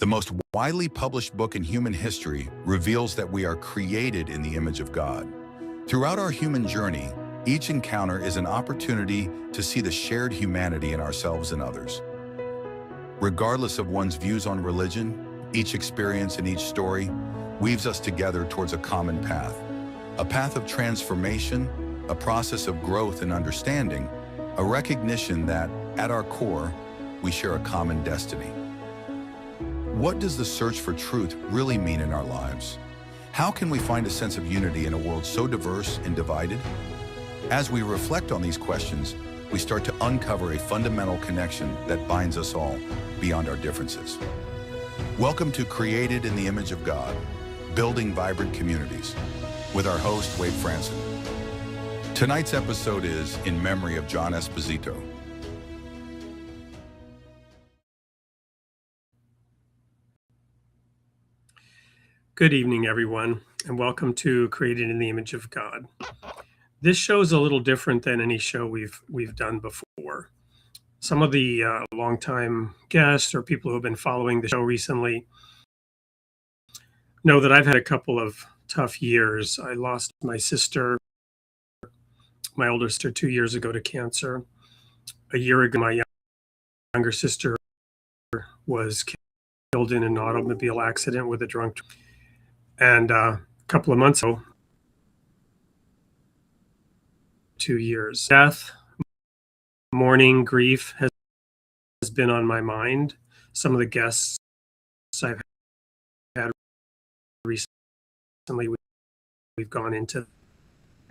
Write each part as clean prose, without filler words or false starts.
The most widely published book in human history reveals that we are created in the image of God. Throughout our human journey, each encounter is an opportunity to see the shared humanity in ourselves and others. Regardless of one's views on religion, each experience and each story weaves us together towards a common path. A path of transformation, a process of growth and understanding, a recognition that, at our core, we share a common destiny. What does the search for truth really mean in our lives? How can we find a sense of unity in a world so diverse and divided? As we reflect on these questions, we start to uncover a fundamental connection that binds us all beyond our differences. Welcome to Created in the Image of God, Building Vibrant Communities, with our host, Fransson. Tonight's episode is in memory of John Esposito. Good evening, everyone, and welcome to Created in the Image of God. This show is a little different than any show we've done before. Some of the longtime guests or people who have been following the show recently know that I've had a couple of tough years. I lost my sister, my older sister, 2 years ago to cancer. A year ago, my younger sister was killed in an automobile accident with a drunk driver. And a couple of months ago, 2 years. Death, mourning, grief has been on my mind. Some of the guests I've had recently, we've gone into.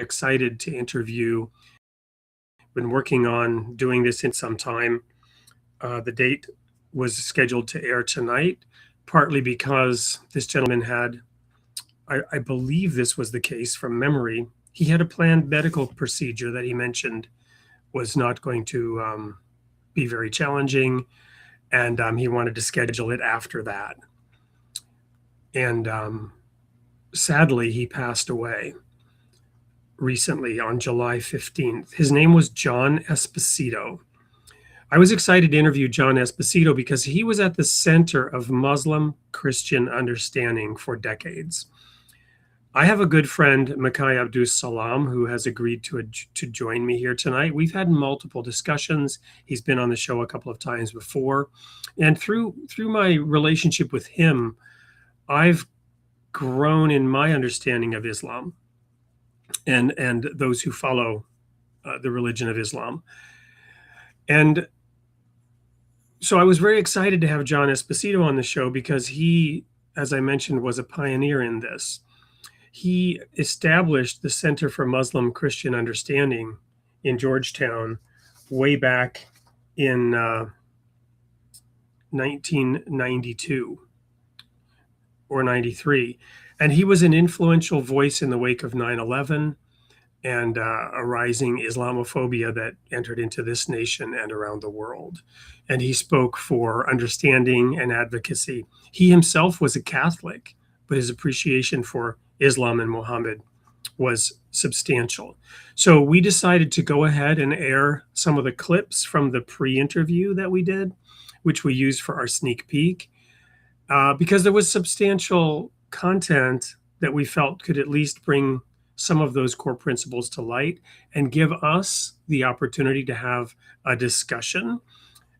Excited to interview. Been working on doing this in some time. The date was scheduled to air tonight, partly because this gentleman had, I believe this was the case from memory, he had a planned medical procedure that he mentioned was not going to be very challenging, and he wanted to schedule it after that. And sadly, he passed away recently on July 15th. His name was John Esposito. I was excited to interview John Esposito because he was at the center of Muslim-Christian understanding for decades. I have a good friend, Mikhail Abdus Salam, who has agreed to join me here tonight. We've had multiple discussions. He's been on the show a couple of times before. And through my relationship with him, I've grown in my understanding of Islam and those who follow the religion of Islam. And so I was very excited to have John Esposito on the show because he, as I mentioned, was a pioneer in this. He established the Center for Muslim-Christian Understanding in Georgetown way back in 1992 or 93. And he was an influential voice in the wake of 9/11 and a rising Islamophobia that entered into this nation and around the world. And he spoke for understanding and advocacy. He himself was a Catholic, but his appreciation for Islam and Muhammad was substantial. So we decided to go ahead and air some of the clips from the pre-interview that we did, which we used for our sneak peek, because there was substantial content that we felt could at least bring some of those core principles to light and give us the opportunity to have a discussion.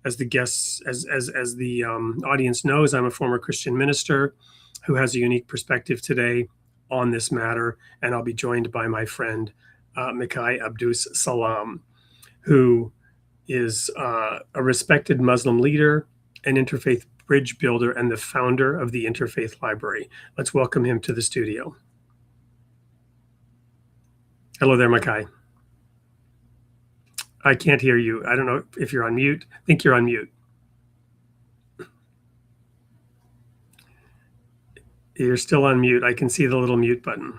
As the guests, as the audience knows, I'm a former Christian minister who has a unique perspective today on this matter, and I'll be joined by my friend Mikhail Abdus Salam, who is a respected Muslim leader, an interfaith bridge builder, and the founder of the Interfaith Library. Let's welcome him to the studio. Hello there, Mikhail. I can't hear you. I don't know if you're on mute. I think you're on mute. You're still on mute. I can see the little mute button.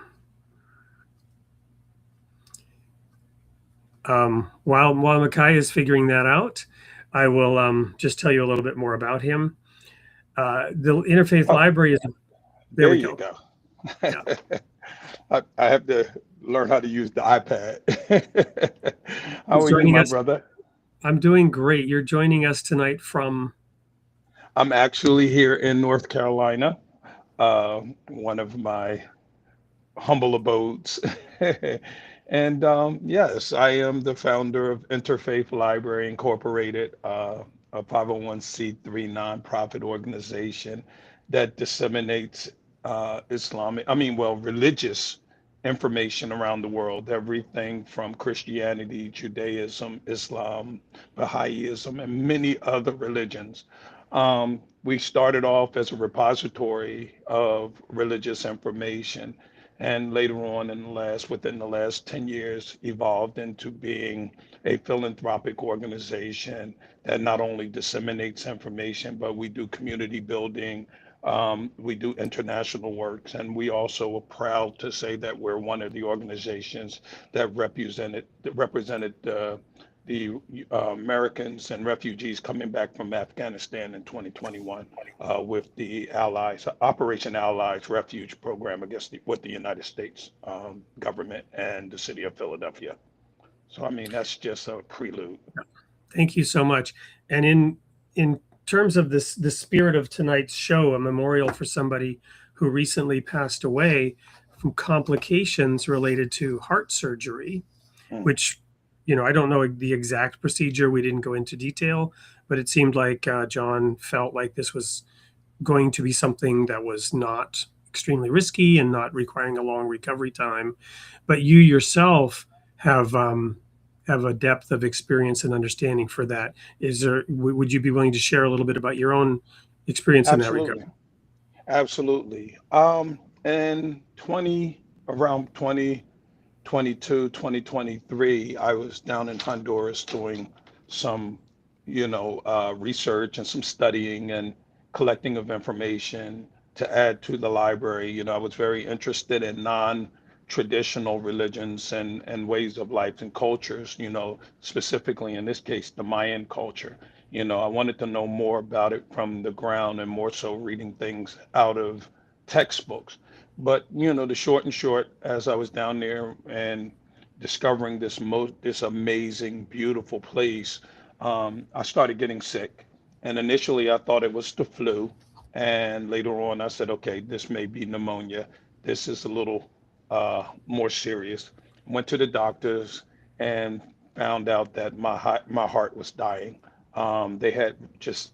While Mikhail is figuring that out, I will just tell you a little bit more about him. The Interfaith Library is... There we go. Yeah. I have to learn how to use the iPad. How are you, my brother? I'm doing great. You're joining us tonight from... I'm actually here in North Carolina, one of my humble abodes. And yes, I am the founder of Interfaith Library Incorporated, a 501c3 nonprofit organization that disseminates religious information around the world, everything from Christianity, Judaism, Islam, Baha'ism, and many other religions. We started off as a repository of religious information, and later on within the last 10 years evolved into being a philanthropic organization that not only disseminates information, but we do community building, we do international works, and we also are proud to say that we're one of the organizations that represented the Americans and refugees coming back from Afghanistan in 2021 with the Allies, Operation Allies Refuge Program with the United States government and the city of Philadelphia. So, I mean, that's just a prelude. Thank you so much. And in terms of this, the spirit of tonight's show, a memorial for somebody who recently passed away from complications related to heart surgery, which, you know, I don't know the exact procedure. We didn't go into detail, but it seemed like John felt like this was going to be something that was not extremely risky and not requiring a long recovery time. But you yourself have a depth of experience and understanding for that. Would you be willing to share a little bit about your own experience in that regard? Absolutely. Absolutely. In around 2022, 2023, I was down in Honduras doing some, research and some studying and collecting of information to add to the library. I was very interested in non-traditional religions and ways of life and cultures, specifically in this case, the Mayan culture. I wanted to know more about it from the ground and more so reading things out of textbooks. But the short, as I was down there and discovering this amazing, beautiful place, I started getting sick. And initially, I thought it was the flu, and later on, I said, okay, this may be pneumonia. This is a little more serious. Went to the doctors and found out that my heart was dying. They had just,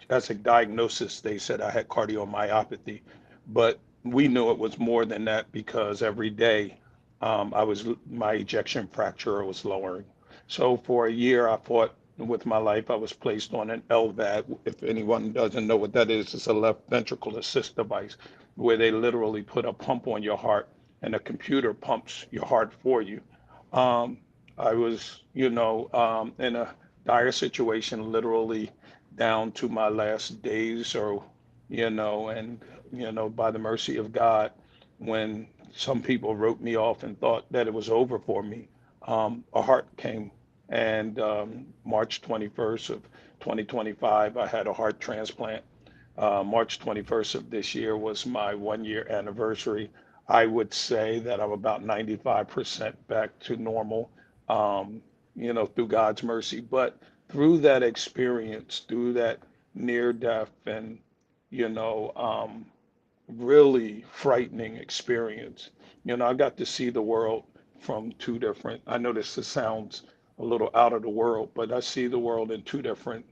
as a diagnosis, they said I had cardiomyopathy, but we knew it was more than that because every day my ejection fraction was lowering. So for a year, I fought with my life. I was placed on an LVAD. If anyone doesn't know what that is, it's a left ventricle assist device where they literally put a pump on your heart and a computer pumps your heart for you. I was, in a dire situation, literally down to my last days, or, and, by the mercy of God, when some people wrote me off and thought that it was over for me, a heart came. And March 21st of 2025, I had a heart transplant. March 21st of this year was my 1 year anniversary. I would say that I'm about 95% back to normal, through God's mercy. But through that experience, through that near death and, really frightening experience, I got to see the world from I know this sounds a little out of the world, but I see the world in two different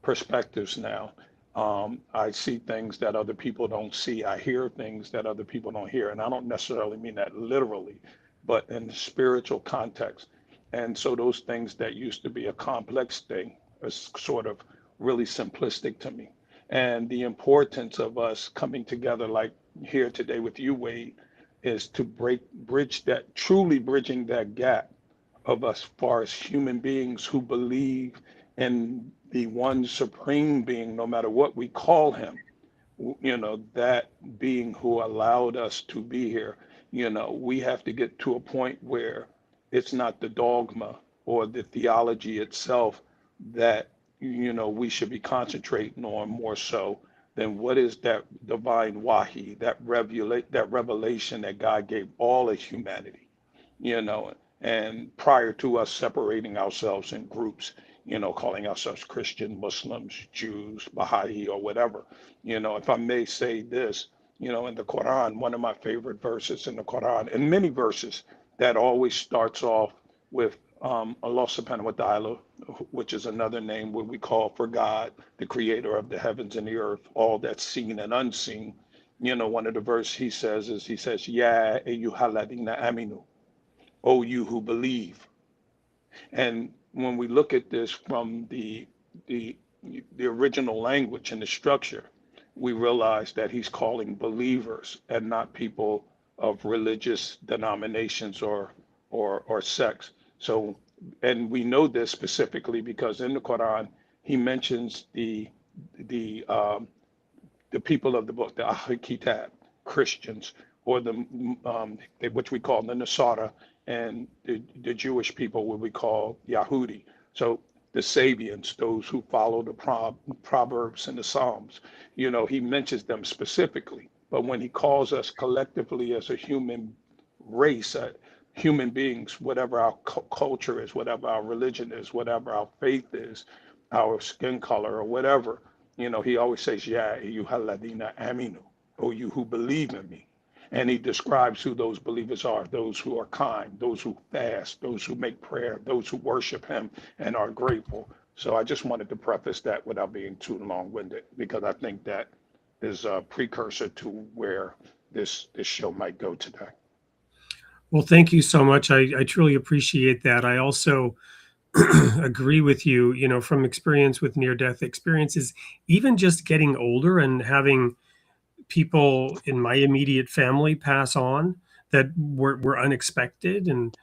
perspectives now. I see things that other people don't see. I hear things that other people don't hear. And I don't necessarily mean that literally, but in the spiritual context. And so those things that used to be a complex thing are sort of really simplistic to me. And the importance of us coming together, like here today with you, Wade, is to truly bridging that gap of us far as human beings who believe in the one supreme being, no matter what we call him, that being who allowed us to be here. We have to get to a point where it's not the dogma or the theology itself that, we should be concentrating on more so than what is that divine wahi, that revelation that God gave all of humanity, and prior to us separating ourselves in groups, calling ourselves Christian, Muslims, Jews, Baha'i, or whatever. If I may say this, in the Quran, one of my favorite verses in the Quran, and many verses that always starts off with Allah subhanahu wa ta'ala, which is another name what we call for God, the creator of the heavens and the earth, all that's seen and unseen. One of the verse he says, Ya ayyuhalladina aminu, O you who believe. And when we look at this from the original language and the structure, we realize that he's calling believers and not people of religious denominations or sects. So, and we know this specifically because in the Quran he mentions the people of the book, the Ahl Kitab, Christians, or which we call the Nasara, and the Jewish people, what we call Yahudi. So the Sabians, those who follow the Proverbs and the Psalms, he mentions them specifically. But when he calls us collectively as a human race, human beings, whatever our culture is, whatever our religion is, whatever our faith is, our skin color or whatever, he always says, Ya ayyuhalladina aminu, O you who believe in me. And he describes who those believers are, those who are kind, those who fast, those who make prayer, those who worship him and are grateful. So I just wanted to preface that without being too long-winded, because I think that is a precursor to where this show might go today. Well, thank you so much. I truly appreciate that. I also agree with you, from experience with near-death experiences, even just getting older and having people in my immediate family pass on that were unexpected. And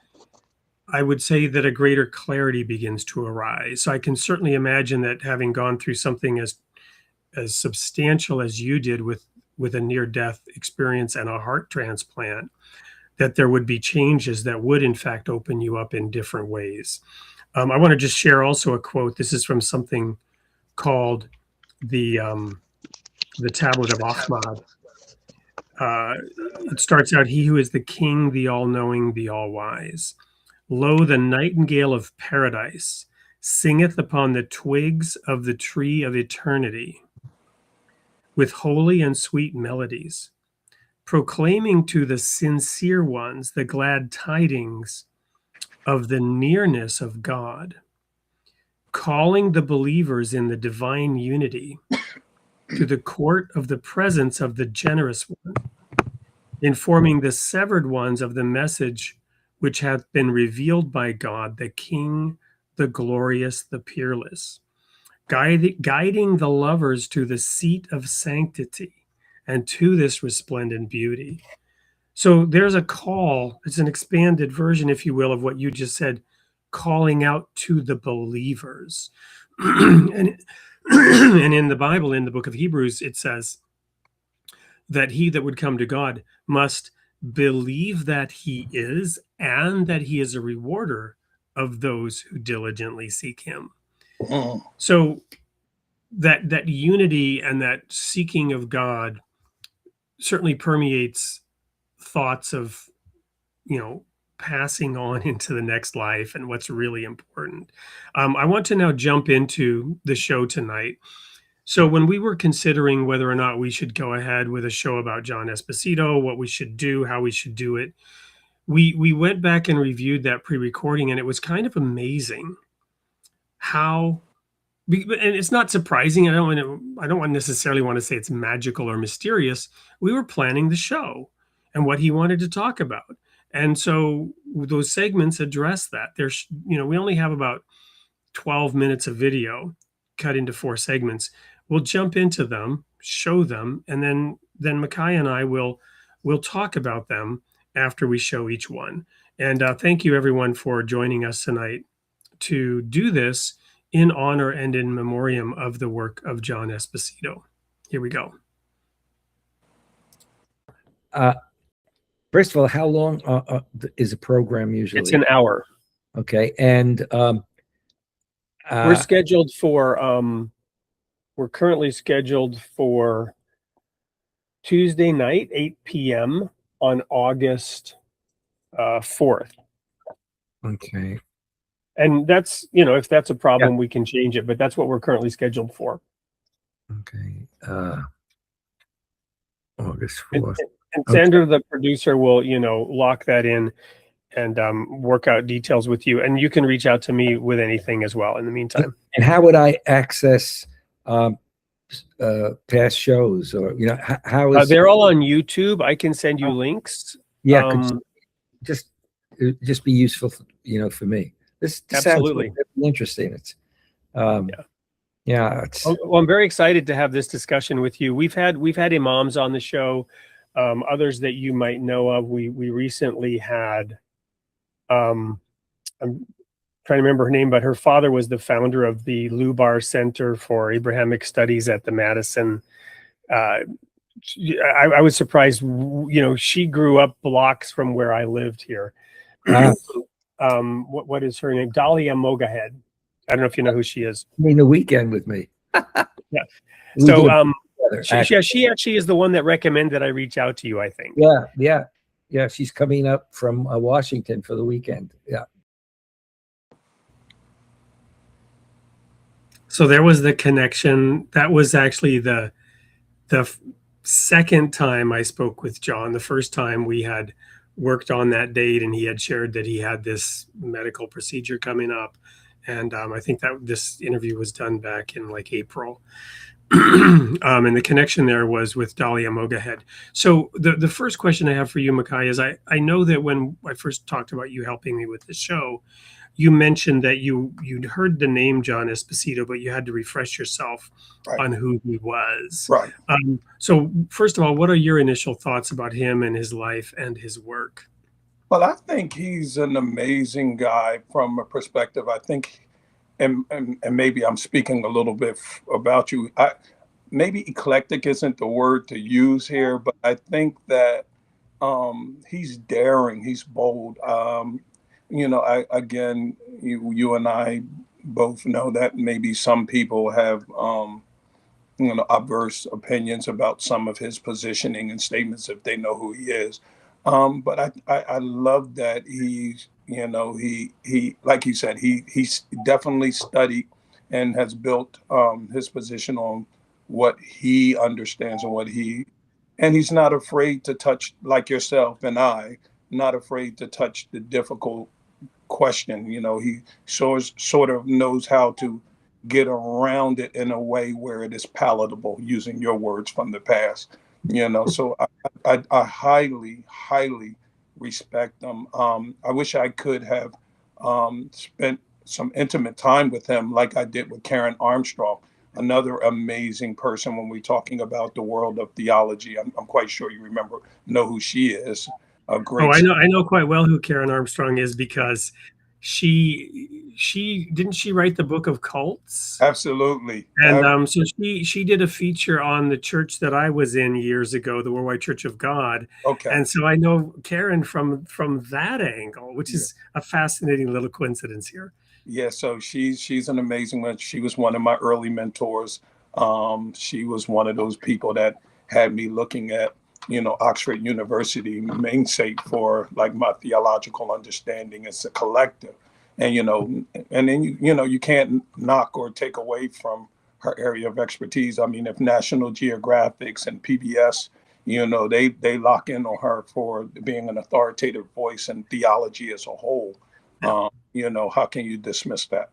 I would say that a greater clarity begins to arise. So I can certainly imagine that having gone through something as substantial as you did with a near-death experience and a heart transplant, that there would be changes that would in fact open you up in different ways. I want to just share also a quote. This is from something called the Tablet of Ahmad. It starts out, he who is the king, the all-knowing, the all-wise. Lo, the nightingale of paradise singeth upon the twigs of the tree of eternity with holy and sweet melodies, proclaiming to the sincere ones the glad tidings of the nearness of God, calling the believers in the divine unity to the court of the presence of the generous one, informing the severed ones of the message which hath been revealed by God, the King, the glorious, the peerless, guiding the lovers to the seat of sanctity and to this resplendent beauty. So there's a call, it's an expanded version, if you will, of what you just said, calling out to the believers. And in the Bible, in the book of Hebrews, it says that he that would come to God must believe that he is, and that he is a rewarder of those who diligently seek him. So that unity and that seeking of God certainly permeates thoughts of, passing on into the next life and what's really important. I want to now jump into the show tonight. So when we were considering whether or not we should go ahead with a show about John Esposito, what we should do, how we should do it, we went back and reviewed that pre-recording, and it was kind of amazing how, and it's not surprising. I don't necessarily want to say it's magical or mysterious. We were planning the show and what he wanted to talk about. And so those segments address that. There's, we only have about 12 minutes of video cut into 4 segments. We'll jump into them, show them, and then Micaiah and I will talk about them after we show each one. And thank you everyone for joining us tonight to do this in honor and in memoriam of the work of John Esposito. Here we go. First of all, how long is a program usually? It's an hour. Okay, and we're scheduled for. We're currently scheduled for Tuesday night, 8 p.m. on August 4th. Okay. And that's, if that's a problem, we can change it, but that's what we're currently scheduled for. Okay. August And, 4th. and Sandra, the producer, will, lock that in and work out details with you. And you can reach out to me with anything as well in the meantime. And how would I access past shows, or how is they're all on YouTube. I can send you links. just be useful, for me. This Absolutely sounds really interesting. It's it's well, I'm very excited to have this discussion with you. We've had imams on the show, others that you might know of. We recently had I'm trying to remember her name, but her father was the founder of the Lubar Center for Abrahamic Studies at the Madison. I was surprised, she grew up blocks from where I lived here. What is her name? Dahlia Mogahed. I don't know if you know who she is. I mean, the weekend with me. Yeah. So she actually is the one that recommended I reach out to you, I think. Yeah. She's coming up from Washington for the weekend. Yeah. So there was the connection. That was actually the second time I spoke with John. The first time we had worked on that date, and he had shared that he had this medical procedure coming up. And I think that this interview was done back in like April. And the connection there was with Dahlia Mogahed. So the first question I have for you, Makai, is I know that when I first talked about you helping me with the show, you mentioned that you'd heard the name John Esposito, but you had to refresh yourself on who he was. Right. So first of all, what are your initial thoughts about him and his life and his work? Well, I think he's an amazing guy from a perspective. I think, and maybe I'm speaking a little bit about you. Maybe eclectic isn't the word to use here, but I think that he's daring, he's bold. Again, you and I both know that maybe some people have adverse opinions about some of his positioning and statements if they know who he is. But I love that he's, he like you said, he's definitely studied and has built his position on what he understands and he's not afraid to touch, like yourself and I, not afraid to touch the difficult question. He sort of knows how to get around it in a way where it is palatable, using your words from the past. So I highly, highly respect him. I wish I could have spent some intimate time with him like I did with Karen Armstrong, another amazing person when we're talking about the world of theology. I'm quite sure you know who she is. A great. I know quite well who Karen Armstrong is, because she didn't she write the Book of Cults? Absolutely. And so she did a feature on the church that I was in years ago, the Worldwide Church of God. Okay. And so I know Karen from that angle, which is a fascinating little coincidence here. Yeah, so she's an amazing one. She was one of my early mentors. She was one of those people that had me looking at, Oxford University mainstay for like my theological understanding as a collective. And, and then, you can't knock or take away from her area of expertise. I mean, if National Geographic and PBS, they lock in on her for being an authoritative voice in theology as a whole. How can you dismiss that?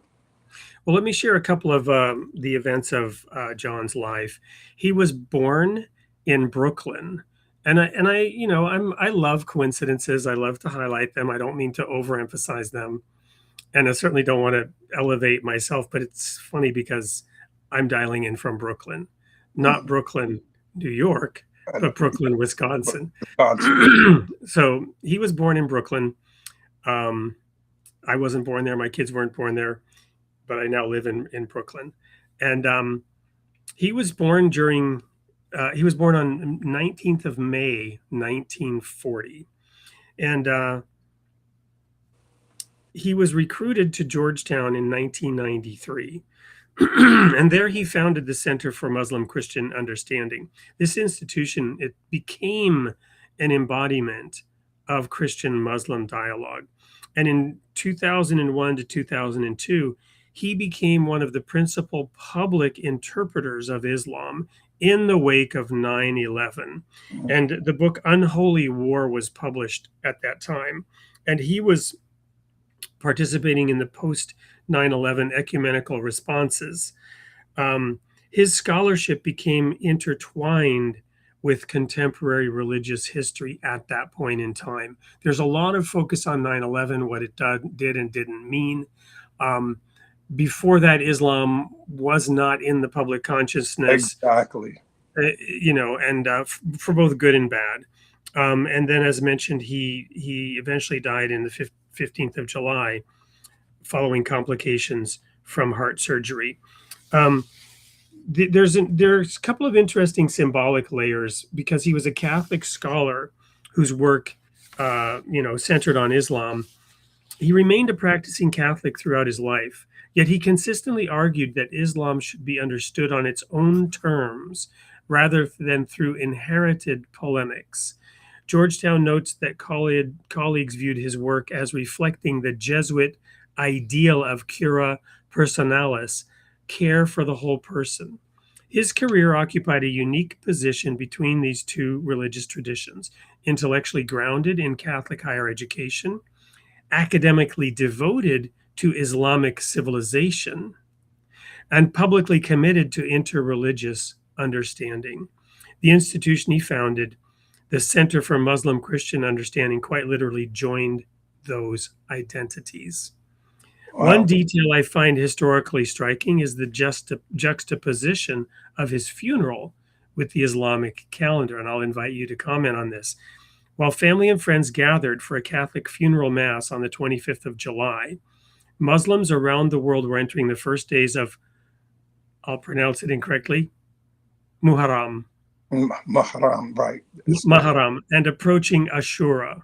Well, let me share a couple of the events of John's life. He was born in Brooklyn, and I love coincidences. I love to highlight them. I don't mean to overemphasize them, and I certainly don't want to elevate myself. But it's funny because I'm dialing in from Brooklyn, not Brooklyn, New York, but Brooklyn, Wisconsin. So he was born in Brooklyn. I wasn't born there. My kids weren't born there, but I now live in Brooklyn. And he was born he was born on 19th of May, 1940. And he was recruited to Georgetown in 1993. And there he founded the Center for Muslim Christian Understanding. This institution, it became an embodiment of Christian-Muslim dialogue. And in 2001 to 2002, he became one of the principal public interpreters of Islam in the wake of 9/11. And the book Unholy War was published at that time. And he was participating in the post 9/11 ecumenical responses. Um, his scholarship became intertwined with contemporary religious history at that point in time. There's a lot of focus on 9/11, what it did and didn't mean. Um, Before that, Islam was not in the public consciousness, Exactly. and for both good and bad. And then, as mentioned, he eventually died in the 15th of July following complications from heart surgery. Um, there's a couple of interesting symbolic layers because he was a Catholic scholar whose work, centered on Islam. He remained a practicing Catholic throughout his life, yet he consistently argued that Islam should be understood on its own terms rather than through inherited polemics. Georgetown notes that colleagues viewed his work as reflecting the Jesuit ideal of cura personalis, care for the whole person. His career occupied a unique position between these two religious traditions, intellectually grounded in Catholic higher education, academically devoted to Islamic civilization, and publicly committed to interreligious understanding. The institution he founded, the Center for Muslim Christian Understanding, quite literally joined those identities. Wow. One detail I find historically striking is the juxtaposition of his funeral with the Islamic calendar, and I'll invite you to comment on this. While family and friends gathered for a Catholic funeral mass on the 25th of July, Muslims around the world were entering the first days of, I'll pronounce it incorrectly, Muharram, Mahram, right. Muharram, and approaching Ashura.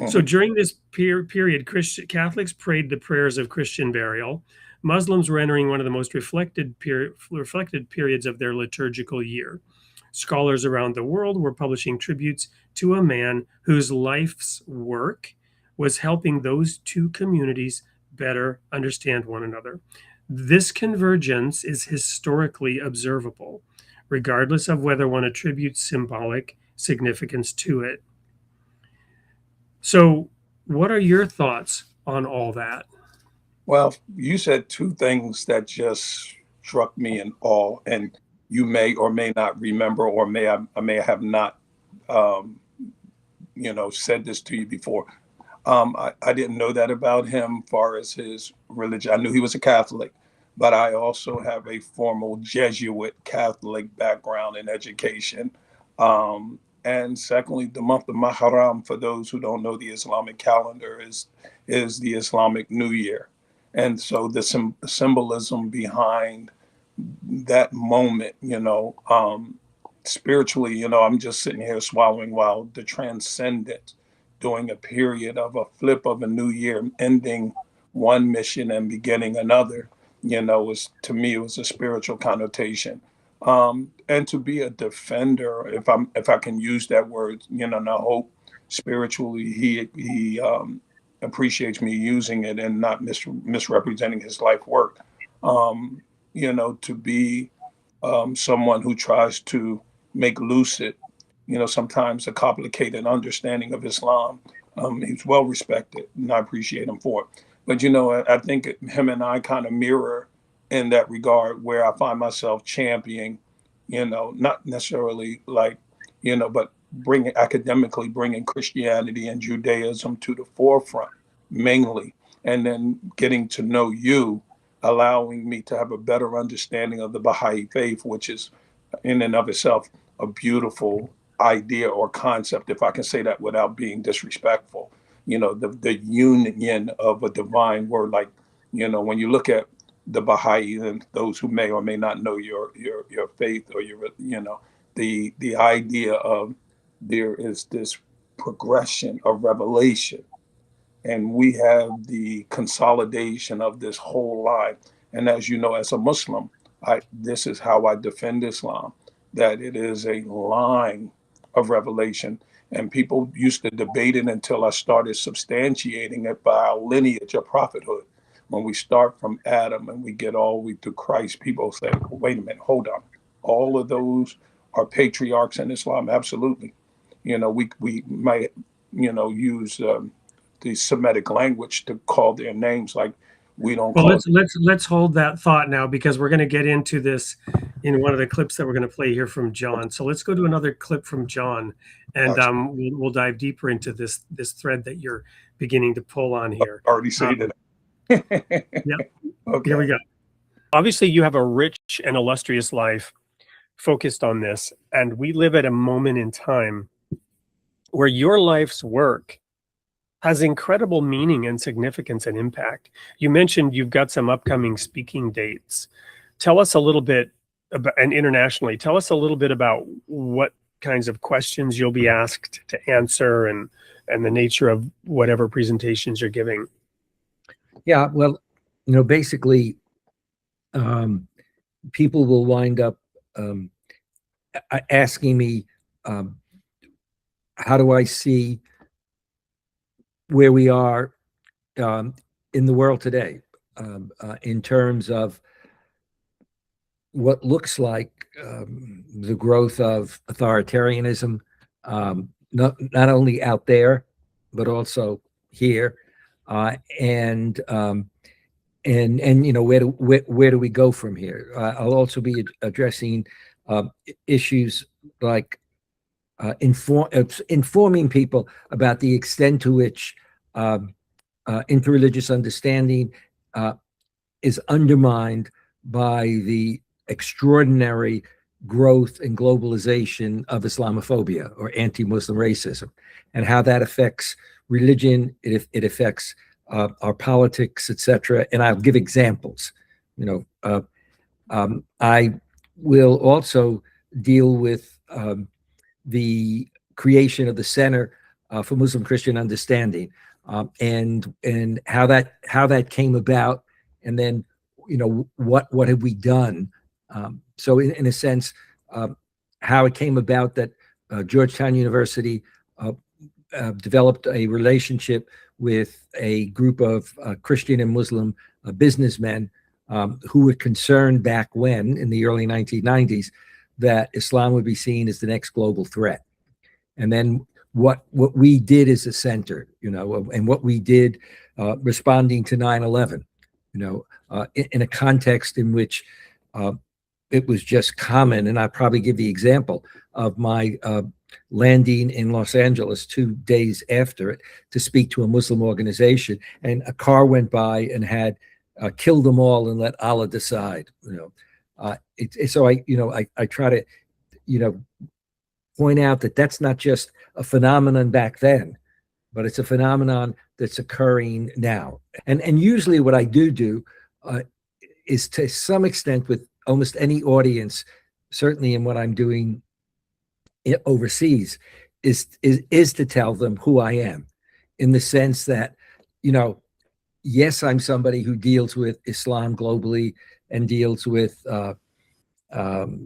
So during this period, Catholics prayed the prayers of Christian burial. Muslims were entering one of the most reflected periods of their liturgical year. Scholars around the world were publishing tributes to a man whose life's work was helping those two communities better understand one another. This convergence is historically observable, regardless of whether one attributes symbolic significance to it. So, what are your thoughts on all that? Well, you said two things that just struck me in awe, and you may or may not remember, or I may have not, said this to you before. I didn't know that about him, far as his religion. I knew he was a Catholic, but I also have a formal Jesuit Catholic background in education. And secondly, the month of Muharram, for those who don't know the Islamic calendar, is the Islamic New Year. And so the symbolism behind that moment, spiritually, I'm just sitting here swallowing while the transcendent during a period of a flip of a new year, ending one mission and beginning another, to me, it was a spiritual connotation. And to be a defender, if I can use that word, and I hope spiritually he appreciates me using it and not misrepresenting his life work. To be someone who tries to make lucid, sometimes a complicated understanding of Islam. He's well respected, and I appreciate him for it. But I think him and I kind of mirror in that regard, where I find myself championing, not necessarily like, but academically bringing Christianity and Judaism to the forefront mainly, and then getting to know you, allowing me to have a better understanding of the Baha'i faith, which is in and of itself a beautiful idea or concept, if I can say that without being disrespectful. The union of a divine word, like, when you look at the Baha'i, and those who may or may not know your faith, or the idea of there is this progression of revelation, and we have the consolidation of this whole line. And as you know, as a Muslim, this is how I defend Islam, that it is a line of revelation. And people used to debate it until I started substantiating it by our lineage of prophethood. When we start from Adam and we get all the way to Christ, people say, wait a minute, hold on. All of those are patriarchs in Islam? Absolutely. We might, use the Semitic language to call their names, like we don't Well, call let's hold that thought now, because we're going to get into this in one of the clips that we're going to play here from John. So let's go to another clip from John, and we'll dive deeper into this thread that you're beginning to pull on here. already say that. Yep. Okay. Here we go. Obviously, you have a rich and illustrious life focused on this, and we live at a moment in time where your life's work has incredible meaning and significance and impact. You mentioned you've got some upcoming speaking dates. Tell us a little bit about, and internationally, tell us a little bit about what kinds of questions you'll be asked to answer, and the nature of whatever presentations you're giving. Yeah, well, basically, people will wind up asking me, how do I see where we are in the world today, in terms of what looks like the growth of authoritarianism, not only out there, but also here, and where do we go from here? I'll also be addressing issues like informing people about the extent to which interreligious understanding is undermined by the extraordinary growth and globalization of Islamophobia or anti-Muslim racism, and how that affects religion, it affects our politics, etc. And I'll give examples. I will also deal with the creation of the Center for Muslim Christian Understanding, and how that came about, and then what have we done. So in a sense, how it came about that Georgetown University developed a relationship with a group of Christian and Muslim businessmen who were concerned back when, in the early 1990s, that Islam would be seen as the next global threat. And then what we did as a center, and what we did responding to 9/11, in a context in which it was just common. And I'll probably give the example of my landing in Los Angeles 2 days after it to speak to a Muslim organization, and a car went by and had killed them all and let Allah decide. So I try to point out that that's not just a phenomenon back then, but it's a phenomenon that's occurring now. And usually what I do is, to some extent, with almost any audience, certainly in what I'm doing overseas, is to tell them who I am, in the sense that, yes, I'm somebody who deals with Islam globally and deals with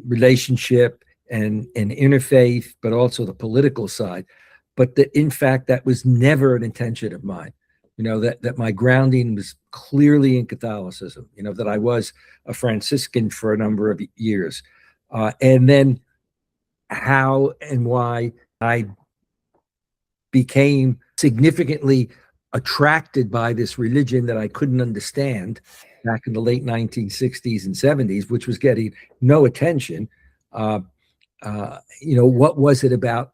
relationship and interfaith, but also the political side. But that, in fact, that was never an intention of mine. That my grounding was clearly in Catholicism, that I was a Franciscan for a number of years. And then how and why I became significantly attracted by this religion that I couldn't understand back in the late 1960s and 70s, which was getting no attention. What was it about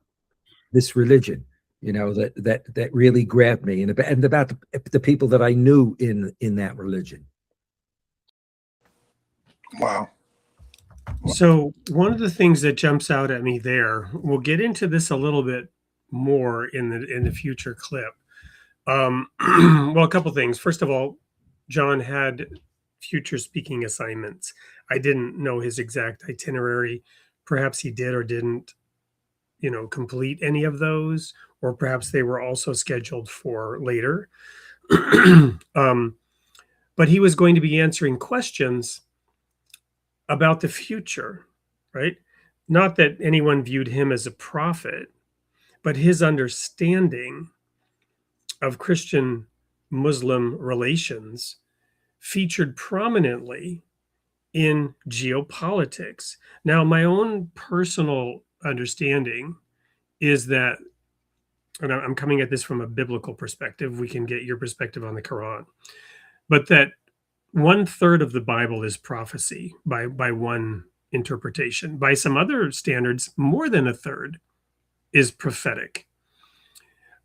this religion, that really grabbed me, and about the people that I knew in that religion? Wow. So one of the things that jumps out at me there, we'll get into this a little bit more in the future clip. Well, a couple things. First of all, John had future speaking assignments. I didn't know his exact itinerary. Perhaps he did or didn't, complete any of those, or perhaps they were also scheduled for later. But he was going to be answering questions about the future, right? Not that anyone viewed him as a prophet, but his understanding of Christian-Muslim relations featured prominently in geopolitics. Now, my own personal understanding is that, and I'm coming at this from a biblical perspective, we can get your perspective on the Quran, but that 1/3 of the Bible is prophecy by one interpretation. By some other standards, more than 1/3 is prophetic.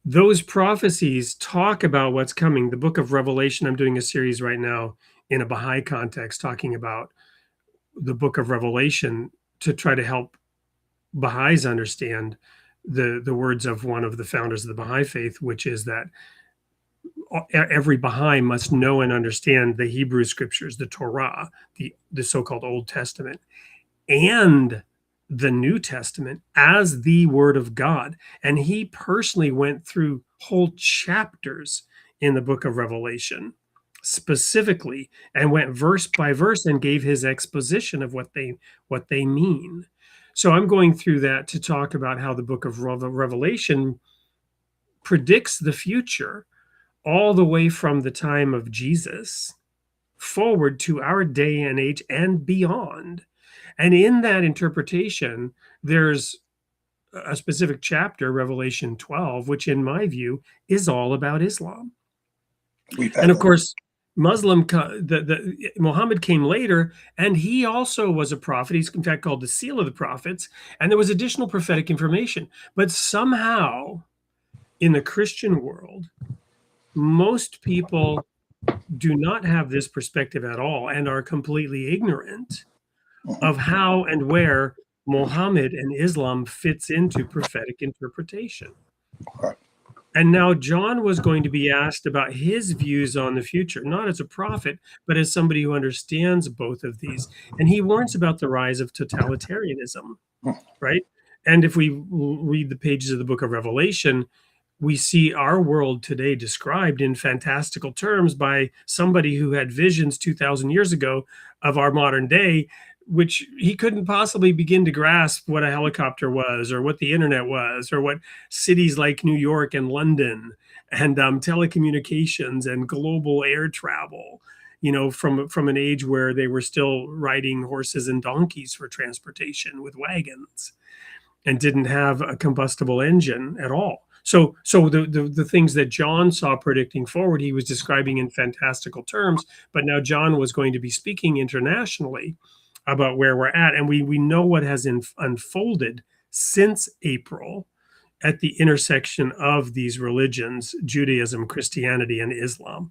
Those prophecies talk about what's coming. The book of Revelation, I'm doing a series right now in a Baha'i context talking about the book of Revelation to try to help Baha'is understand the words of one of the founders of the Baha'i faith, which is that every Baha'i must know and understand the Hebrew scriptures, the Torah, the so-called Old Testament, and the New Testament as the Word of God. And he personally went through whole chapters in the book of Revelation specifically and went verse by verse and gave his exposition of what they mean. So I'm going through that to talk about how the book of Revelation predicts the future all the way from the time of Jesus forward to our day and age and beyond. And in that interpretation, there's a specific chapter, Revelation 12, which in my view is all about Islam. And of course, Muhammad came later, and he also was a prophet. He's in fact called the seal of the prophets. And there was additional prophetic information. But somehow in the Christian world, most people do not have this perspective at all and are completely ignorant of how and where Muhammad and Islam fits into prophetic interpretation. Right. And now John was going to be asked about his views on the future, not as a prophet, but as somebody who understands both of these. And he warns about the rise of totalitarianism, right? And if we read the pages of the book of Revelation, we see our world today described in fantastical terms by somebody who had visions 2,000 years ago of our modern day, which he couldn't possibly begin to grasp what a helicopter was or what the internet was or what cities like New York and London and telecommunications and global air travel, you know, from an age where they were still riding horses and donkeys for transportation with wagons and didn't have a combustible engine at all. So the things that John saw predicting forward, he was describing in fantastical terms, but now John was going to be speaking internationally about where we're at. And we know what has unfolded since April at the intersection of these religions, Judaism, Christianity, and Islam.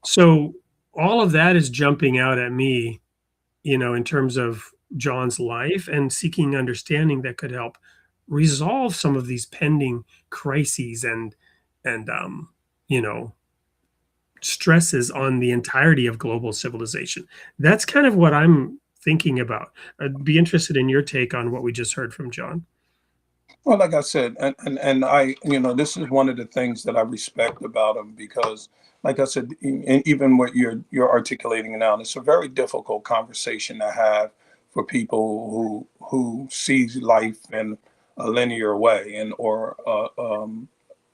So all of that is jumping out at me, you know, in terms of John's life and seeking understanding that could help resolve some of these pending crises and you know, stresses on the entirety of global civilization. That's kind of what I'm thinking about. I'd be interested in your take on what we just heard from John. Well, like I said, and I, you know, this is one of the things that I respect about him because, like I said, and even what you're articulating now, it's a very difficult conversation to have for people who sees life in a linear way and or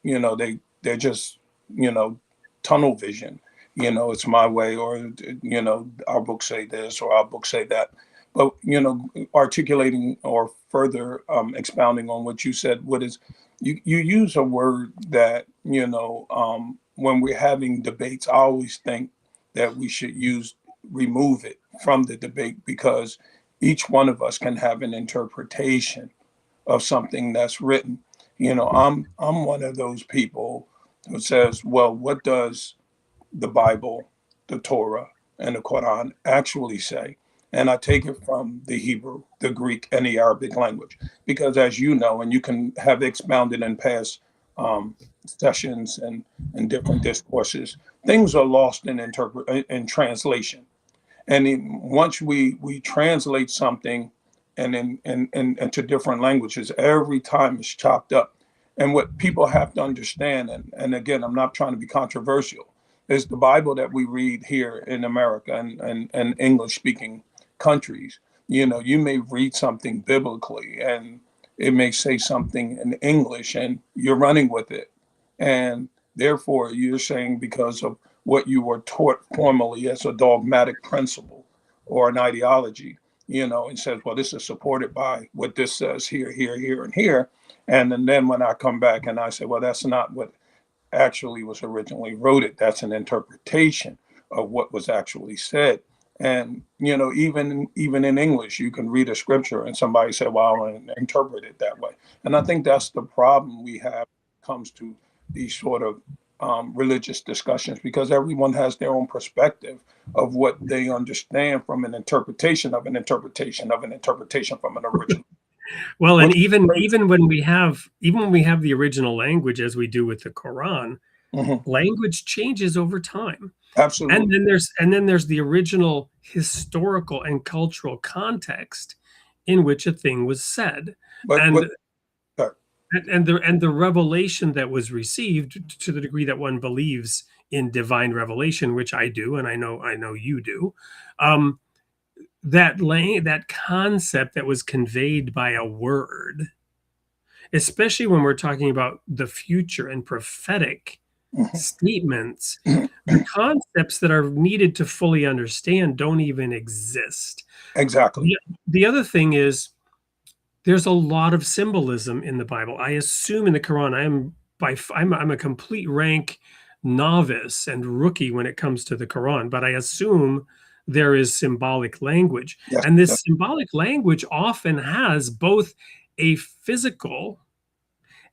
you know, they're just, you know, tunnel vision. You know, it's my way, or, you know, our books say this or our books say that. But, you know, articulating or further expounding on what you said, what is, you use a word that, you know, when we're having debates, I always think that we should remove it from the debate because each one of us can have an interpretation of something that's written. You know, I'm one of those people who says, well, what does the Bible, the Torah, and the Quran actually say? And I take it from the Hebrew, the Greek, and the Arabic language. Because as you know, and you can have expounded in past sessions and different discourses, things are lost in translation. And once we translate something and into different languages, every time it's chopped up. And what people have to understand, and again, I'm not trying to be controversial, is the Bible that we read here in America and English speaking countries. You know, you may read something biblically and it may say something in English and you're running with it. And therefore, you're saying because of what you were taught formally as a dogmatic principle or an ideology, and says, well, this is supported by what this says here, here, here, and here. And then when I come back and I say, well, that's not what actually was originally wrote, that's an interpretation of what was actually said. And even in English, you can read a scripture and somebody say, well, I'll interpret it that way. And I think that's the problem we have when it comes to these sort of religious discussions, because everyone has their own perspective of what they understand from an interpretation of an interpretation of an interpretation from an original. Well, and even when we have the original language, as we do with the Quran, language changes over time. Absolutely. And then there's the original historical and cultural context in which a thing was said. And the revelation that was received, to the degree that one believes in divine revelation, which I do, and I know you do, that concept that was conveyed by a word, especially when we're talking about the future and prophetic statements, the concepts that are needed to fully understand don't even exist. Exactly. The other thing is, there's a lot of symbolism in the Bible. I assume in the Quran, I'm a complete rank novice and rookie when it comes to the Quran, but I assume there is symbolic language. Yes, and this symbolic language often has both a physical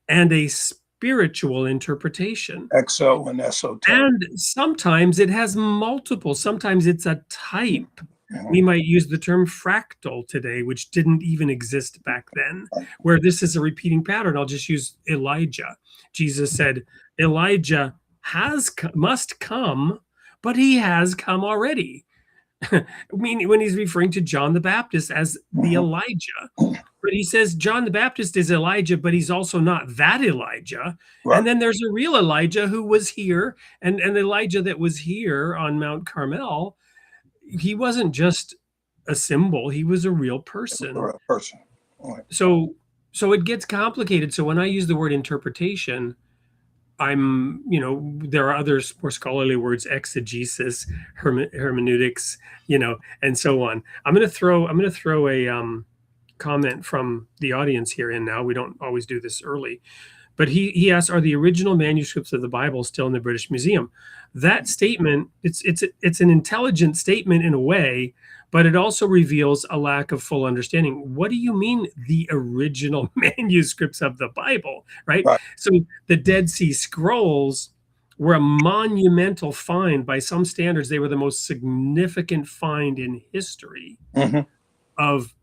and a spiritual interpretation. Exo and esoteric. And sometimes it has multiple. Sometimes it's a type. We might use the term fractal today, which didn't even exist back then, where this is a repeating pattern. I'll just use Elijah. Jesus said, Elijah must come, but he has come already. I mean, when he's referring to John the Baptist as the Elijah. But he says John the Baptist is Elijah, but he's also not that Elijah. Right. And then there's a real Elijah who was here, and Elijah that was here on Mount Carmel, he wasn't just a symbol, he was a real person. A real person. Right. So it gets complicated. So when I use the word interpretation, there are other more scholarly words, exegesis, hermeneutics, and so on. I'm going to throw a comment from the audience here in now. We don't always do this early, but he asks, are the original manuscripts of the Bible still in the British Museum? That statement, it's an intelligent statement in a way, but it also reveals a lack of full understanding. What do you mean the original manuscripts of the Bible, right? So the Dead Sea Scrolls were a monumental find by some standards. They were the most significant find in history of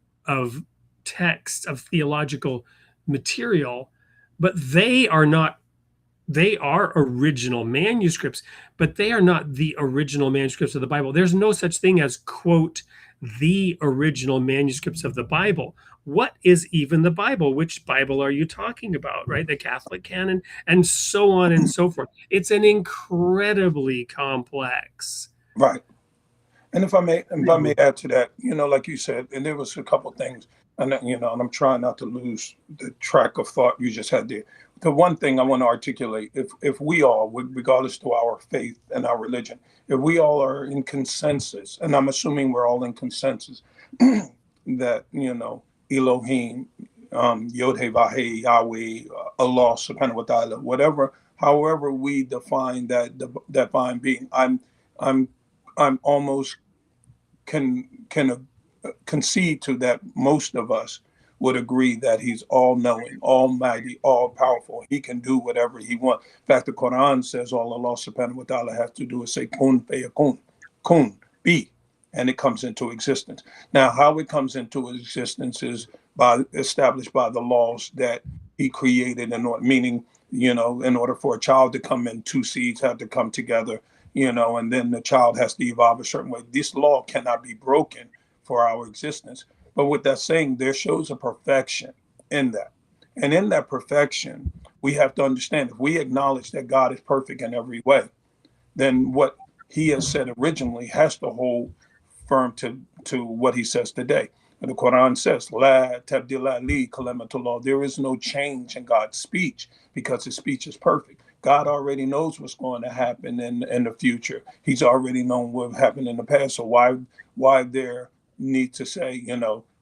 text, of theological material, but they are original manuscripts, but they are not the original manuscripts of the Bible. There's no such thing as, quote, the original manuscripts of the Bible. What is even the Bible? Which Bible are you talking about, right? The Catholic canon, and so on and so forth. It's an incredibly complex. Right. And if I may add to that, like you said, and there was a couple things, and and I'm trying not to lose the track of thought you just had there. The one thing I want to articulate, if we all, regardless to our faith and our religion, if we all are in consensus, and I'm assuming we're all in consensus, that, Elohim, Yod-Heh-Vah-Heh, Yahweh, Allah, subhanahu wa ta'ala, whatever, however we define that divine being, I'm almost can concede to that most of us would agree that he's all-knowing, almighty, all-powerful. He can do whatever he wants. In fact, the Quran says all Allah subhanahu wa ta'ala has to do is say, kun fayakun, kun, be, and it comes into existence. Now, how it comes into existence is established by the laws that he created, meaning, in order for a child to come in, two seeds have to come together, and then the child has to evolve a certain way. This law cannot be broken for our existence. But with that saying, there shows a perfection in that. And in that perfection, we have to understand, if we acknowledge that God is perfect in every way, then what he has said originally has to hold firm to what he says today. And the Quran says, La tabdila li kalimatullah. There is no change in God's speech because his speech is perfect. God already knows what's going to happen in the future. He's already known what happened in the past. So why there need to say,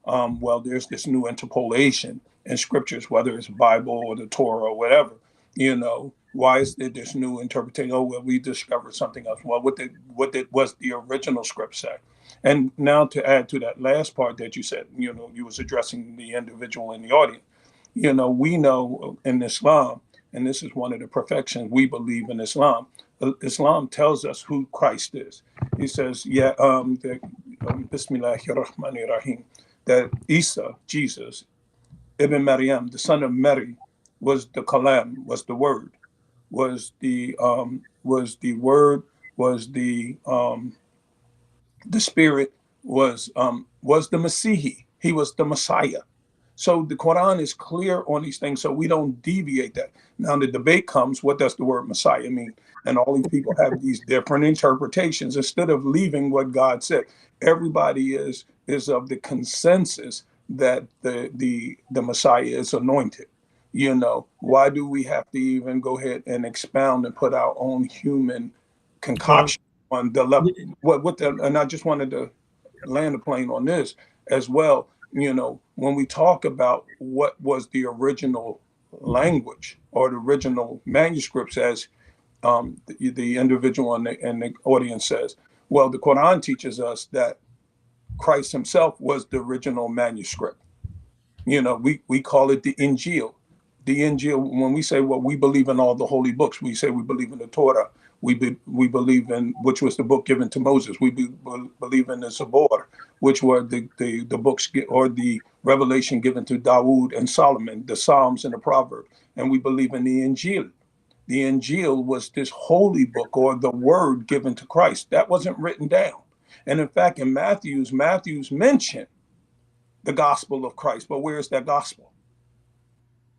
well, there's this new interpolation in scriptures, whether it's Bible or the Torah or whatever, why is there this new interpretation? Oh, well, we discovered something else. Well, was the original script say? And now to add to that last part that you said, you was addressing the individual in the audience. We know in Islam, and this is one of the perfections we believe in Islam. Islam tells us who Christ is. He says, Bismillahirrahmanirrahim, that Isa, Jesus, Ibn Maryam, the son of Mary, was the Kalam, was the word, was the word, was the spirit, was the Masihi. He was the Messiah. So the Quran is clear on these things, so we don't deviate that. Now the debate comes, what does the word Messiah mean? And all these people have these different interpretations instead of leaving what God said. Everybody is of the consensus that the Messiah is anointed. Why do we have to even go ahead and expound and put our own human concoction on the level? And I just wanted to land the plane on this as well. When we talk about what was the original language or the original manuscripts, as the individual and the audience says, well, the Quran teaches us that Christ himself was the original manuscript. We call it the Injil. The Injil, when we say, well, we believe in all the holy books, we say we believe in the Torah. We believe in, which was the book given to Moses. We believe in the Zabur, which were the books or the revelation given to Dawood and Solomon, the Psalms and the Proverbs. And we believe in the Injil. The Injil was this holy book or the word given to Christ. That wasn't written down. And in fact, in Matthew's mentioned the gospel of Christ. But where's that gospel?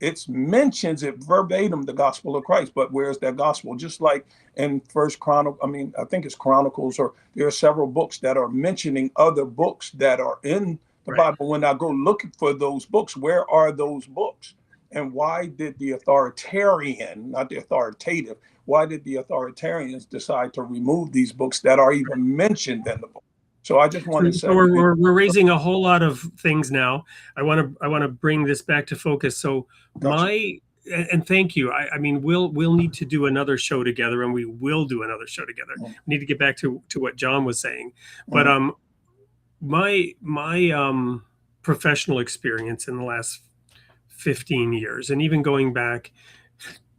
It mentions it verbatim, the gospel of Christ, but where's that gospel? Just like in I think it's Chronicles, or there are several books that are mentioning other books that are in the Bible. When I go looking for those books, where are those books? And why did the authoritarian, not the authoritative, why did the authoritarians decide to remove these books that are even mentioned in the book? So I just want to say, we're raising a whole lot of things now. I want to bring this back to focus. So and thank you. I mean, we'll need to do another show together, and we will do another show together. We need to get back to what John was saying. But my professional experience in the last 15 years, and even going back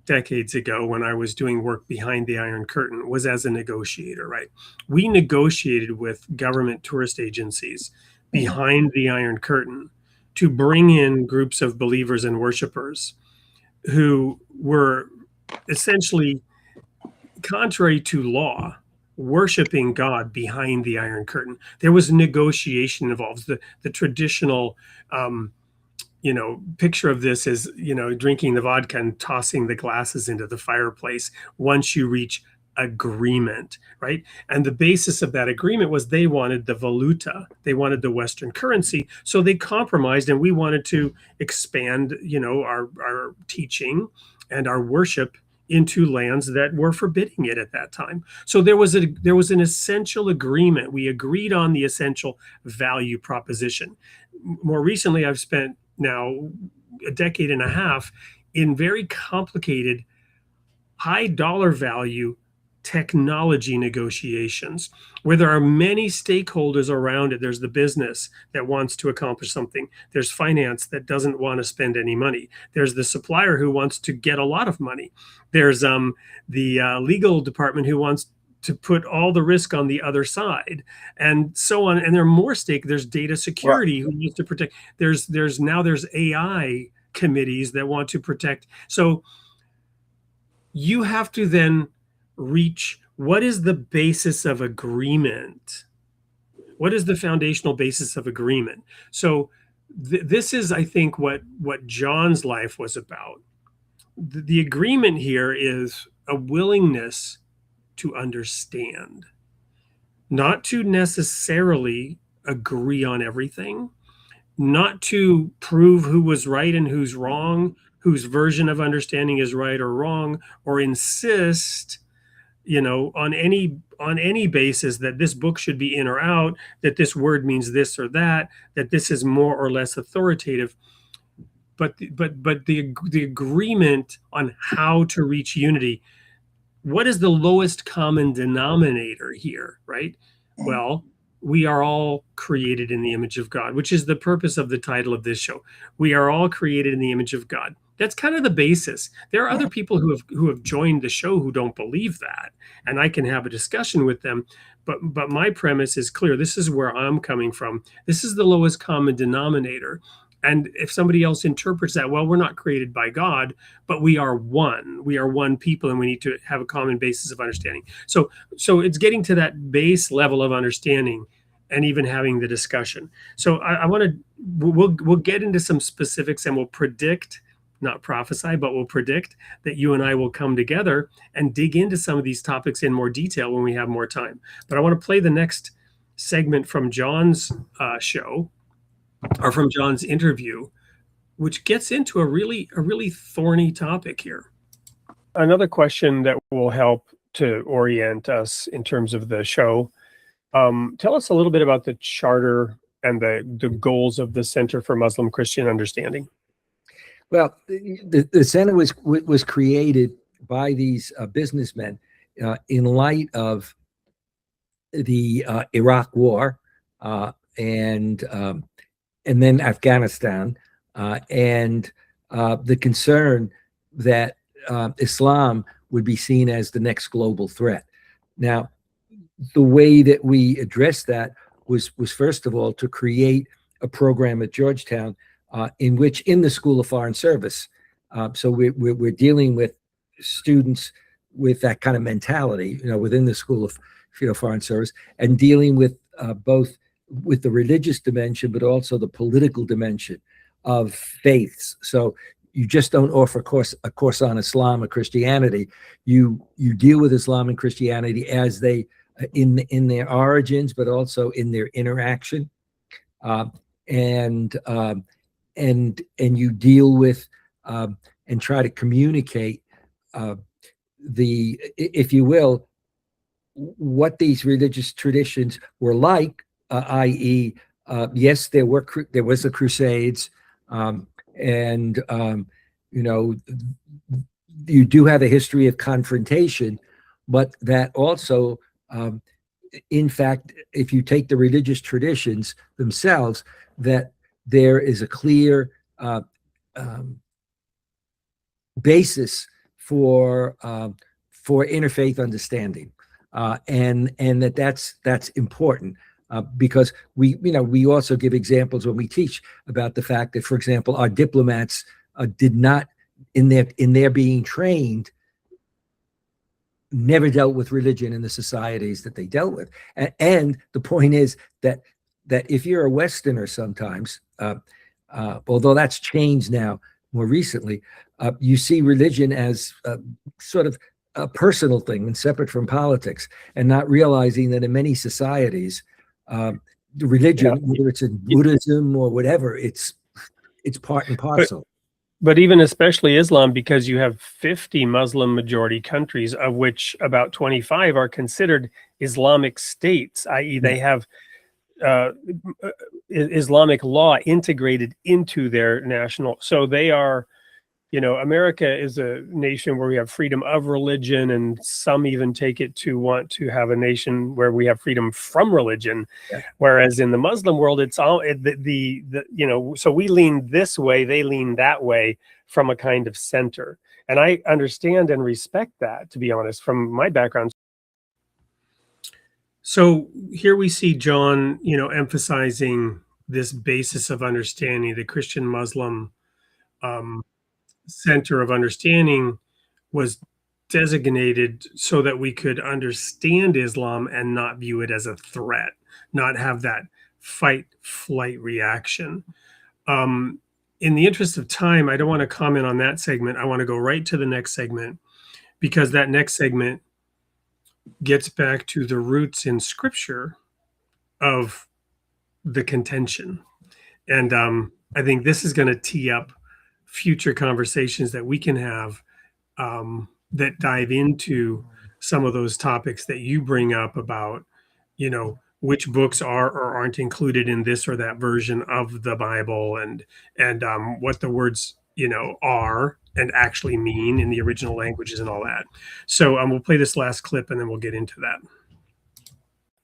decades ago when I was doing work behind the Iron Curtain, was as a negotiator, right? We negotiated with government tourist agencies behind the Iron Curtain to bring in groups of believers and worshipers who were essentially, contrary to law, worshiping God behind the Iron Curtain. There was negotiation involved. The traditional picture of this is, drinking the vodka and tossing the glasses into the fireplace once you reach agreement, right? And the basis of that agreement was they wanted the valuta, they wanted the Western currency. So they compromised, and we wanted to expand, our teaching and our worship into lands that were forbidding it at that time. So there was an essential agreement. We agreed on the essential value proposition. More recently, I've spent now a decade and a half in very complicated, high dollar value technology negotiations where there are many stakeholders around it. There's the business that wants to accomplish something. There's finance that doesn't want to spend any money. There's the supplier who wants to get a lot of money. There's the legal department who wants to put all the risk on the other side, and so on. And there are more there's data security who needs to protect. There's AI committees that want to protect. So you have to then reach, what is the basis of agreement? What is the foundational basis of agreement? So this is, I think, what John's life was about. The agreement here is a willingness to understand, not to necessarily agree on everything, not to prove who was right and who's wrong, whose version of understanding is right or wrong, or insist, on any basis that this book should be in or out, that this word means this or that this is more or less authoritative. But the agreement on how to reach unity. What is the lowest common denominator here, right? Well, we are all created in the image of God, which is the purpose of the title of this show. We are all created in the image of God. That's kind of the basis. There are other people who have joined the show who don't believe that, and I can have a discussion with them. But my premise is clear. This is where I'm coming from. This is the lowest common denominator. And if somebody else interprets that, well, we're not created by God, but we are one. We are one people, and we need to have a common basis of understanding. So it's getting to that base level of understanding and even having the discussion. So I want to, we'll get into some specifics, and we'll predict, not prophesy, but we'll predict that you and I will come together and dig into some of these topics in more detail when we have more time. But I want to play the next segment from John's show, or from John's interview, which gets into a really thorny topic here. Another question that will help to orient us in terms of the show. Tell us a little bit about the charter and the goals of the Center for Muslim Christian Understanding. Well, the center was created by these businessmen in light of the Iraq War and then Afghanistan, and the concern that Islam would be seen as the next global threat. Now, the way that we addressed that was first of all to create a program at Georgetown in which, in the School of Foreign Service, so we're dealing with students with that kind of mentality, within the School of Foreign Service, and dealing with both with the religious dimension, but also the political dimension of faiths. So you just don't offer a course on Islam or Christianity. You deal with Islam and Christianity as they in their origins, but also in their interaction, and you deal with and try to communicate if you will, what these religious traditions were like. I.e., yes, there was the Crusades, and you do have a history of confrontation, but that also, in fact, if you take the religious traditions themselves, that there is a clear basis for interfaith understanding, and that's important. Because we also give examples when we teach about the fact that, for example, our diplomats did not, in their being trained, never dealt with religion in the societies that they dealt with. And the point is that if you're a Westerner, sometimes, although that's changed now more recently, you see religion as sort of a personal thing and separate from politics, and not realizing that in many societies, the religion, whether it's in Buddhism or whatever, it's part and parcel. But even especially Islam, because you have 50 Muslim majority countries, of which about 25 are considered Islamic states, i.e. they have Islamic law integrated into their national. So they are, America is a nation where we have freedom of religion, and some even take it to want to have a nation where we have freedom from religion. Yeah. Whereas in the Muslim world, it's all so we lean this way, they lean that way from a kind of center. And I understand and respect that, to be honest, from my background. So here we see John, emphasizing this basis of understanding, the Christian Muslim center of understanding was designated so that we could understand Islam and not view it as a threat, not have that fight flight reaction. In the interest of time, I don't want to comment on that segment. I want to go right to the next segment, because that next segment gets back to the roots in Scripture of the contention. And I think this is going to tee up future conversations that we can have that dive into some of those topics that you bring up about, which books are or aren't included in this or that version of the Bible, and what the words, are and actually mean in the original languages and all that. So we'll play this last clip and then we'll get into that.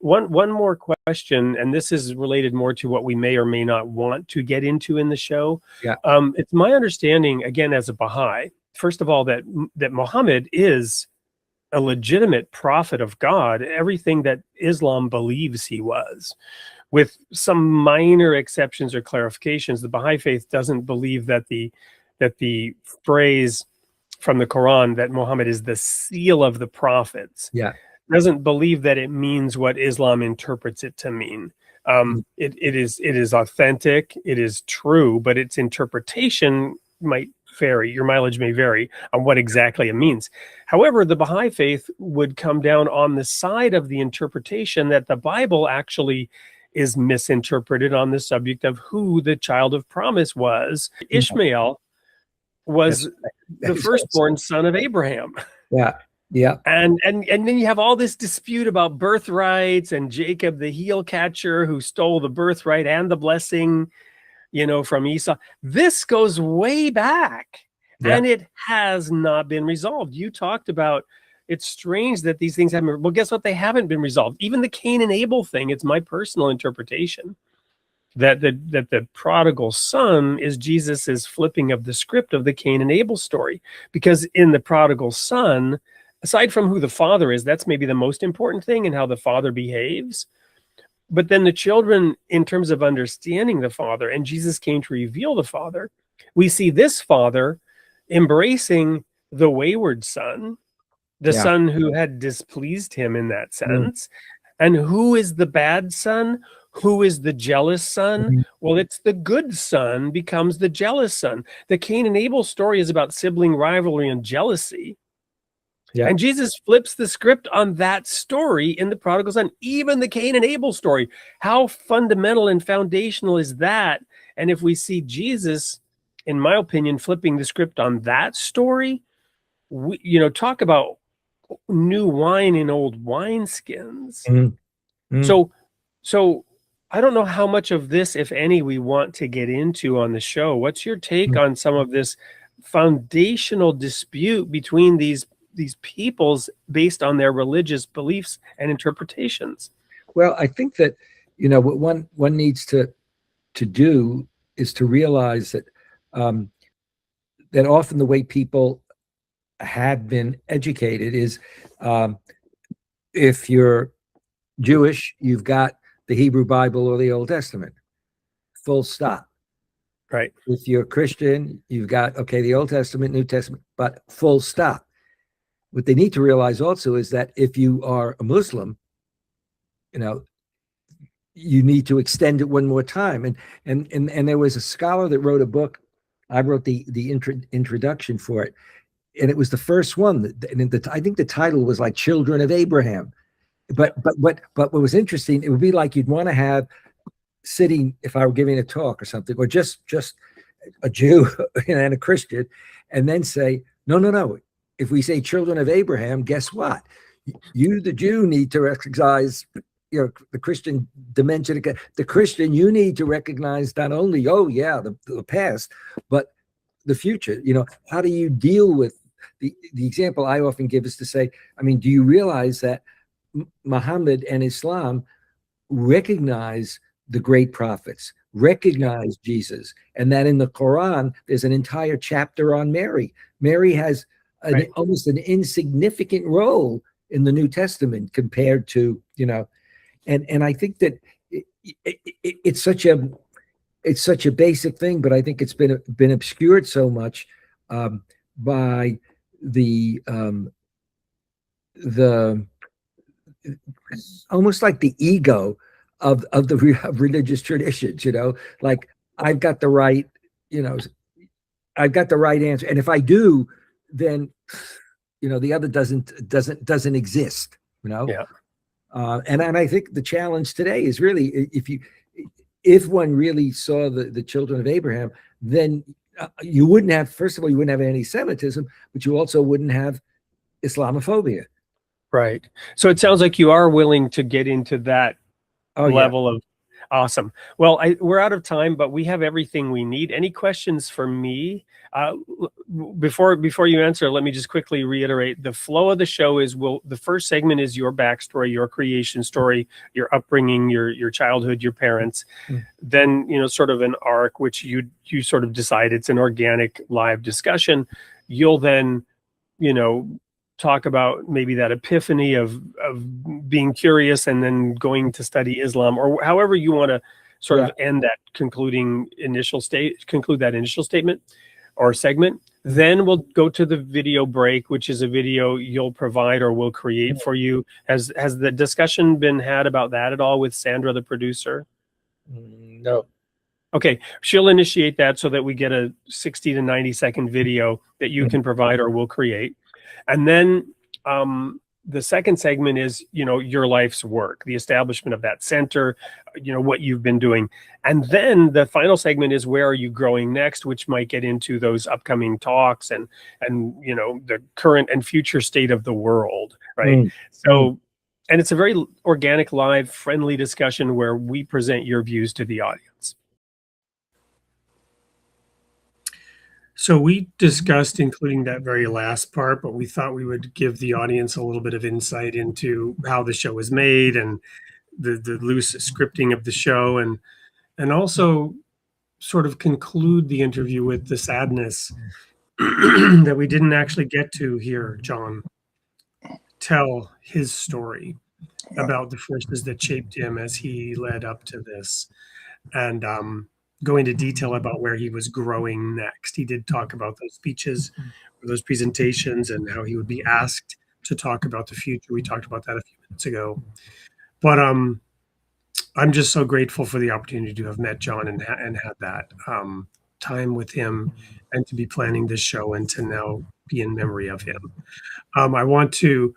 One more question, and this is related more to what we may or may not want to get into in the show. Yeah. It's my understanding, again, as a Baha'i, first of all, that Muhammad is a legitimate prophet of God, everything that Islam believes he was. With some minor exceptions or clarifications, the Baha'i faith doesn't believe that the phrase from the Quran that Muhammad is the seal of the prophets, doesn't believe that it means what Islam interprets it to mean. It is authentic, it is true, but its interpretation might vary. Your mileage may vary on what exactly it means. However, the Baha'i faith would come down on the side of the interpretation that the Bible actually is misinterpreted on the subject of who the child of promise was. Ishmael was the firstborn son of Abraham. Yeah. And then you have all this dispute about birthrights and Jacob, the heel catcher, who stole the birthright and the blessing, from Esau. This goes way back, and it has not been resolved. You talked about it's strange that these things haven't. Well, guess what? They haven't been resolved. Even the Cain and Abel thing. It's my personal interpretation that the prodigal son is Jesus's flipping of the script of the Cain and Abel story, because in the prodigal son, aside from who the father is, that's maybe the most important thing and how the father behaves. But then the children, in terms of understanding the father, and Jesus came to reveal the father, we see this father embracing the wayward son, the son who had displeased him in that sense. And who is the bad son? Who is the jealous son? Well, it's the good son becomes the jealous son. The Cain and Abel story is about sibling rivalry and jealousy. And Jesus flips the script on that story in the prodigal son, even the Cain and Abel story. How fundamental and foundational is that? And if we see Jesus, in my opinion, flipping the script on that story, talk about new wine in old wineskins. So I don't know how much of this, if any, we want to get into on the show. What's your take on some of this foundational dispute between these peoples based on their religious beliefs and interpretations? Well, I think that, what one needs to do is to realize that that often the way people have been educated is if you're Jewish, you've got the Hebrew Bible or the Old Testament, full stop. Right. If you're Christian, you've got, the Old Testament, New Testament, but full stop. What they need to realize also is that if you are a Muslim, you need to extend it one more time. And there was a scholar that wrote a book. I wrote the introduction for it, and it was the first one. I think the title was like "Children of Abraham." But what was interesting, it would be like you'd want to have sitting, if I were giving a talk or something, or just a Jew and a Christian, and then say, no. If we say children of Abraham, guess what? You, the Jew, need to recognize, the Christian dimension. The Christian, you need to recognize not only, the past, but the future. How do you deal with the example I often give is to say, do you realize that Muhammad and Islam recognize the great prophets, recognize Jesus, and that in the Quran, there's an entire chapter on Mary. Mary has almost an insignificant role in the New Testament compared to, and I think that it's such a basic thing, but I think it's been obscured so much by the almost like the ego of religious traditions, like I've got the right, I've got the right answer, and if I do, then the other doesn't exist. And I think the challenge today is really, if one really saw the children of Abraham, then you wouldn't have, first of all, you wouldn't have anti-Semitism, but you also wouldn't have Islamophobia. Right. So it sounds like you are willing to get into that level of awesome. Well, we're out of time, but we have everything we need. Any questions for me? Before you answer, let me just quickly reiterate the flow of the show is the first segment is your backstory, your creation story, your upbringing, your childhood, your parents. Then, sort of an arc, which you sort of decide it's an organic live discussion. You'll then, talk about maybe that epiphany of being curious and then going to study Islam, or however you want to sort of end that conclude that initial statement or segment. Then we'll go to the video break, which is a video you'll provide or we'll create for you. Has the discussion been had about that at all with Sandra, the producer? No. Okay, she'll initiate that so that we get a 60 to 90 second video that you can provide or we'll create. And then the second segment is, your life's work, the establishment of that center, what you've been doing. And then the final segment is where are you growing next, which might get into those upcoming talks and the current and future state of the world, right? So, and it's a very organic, live, friendly discussion where we present your views to the audience. So we discussed including that very last part, but we thought we would give the audience a little bit of insight into how the show is made and the loose scripting of the show, and also sort of conclude the interview with the sadness that we didn't actually get to hear John tell his story about the forces that shaped him as he led up to this, and go into detail about where he was growing next. He did talk about those speeches, or those presentations, and how he would be asked to talk about the future. We talked about that a few minutes ago. But I'm just so grateful for the opportunity to have met John and had that time with him, and to be planning this show and to now be in memory of him. I want to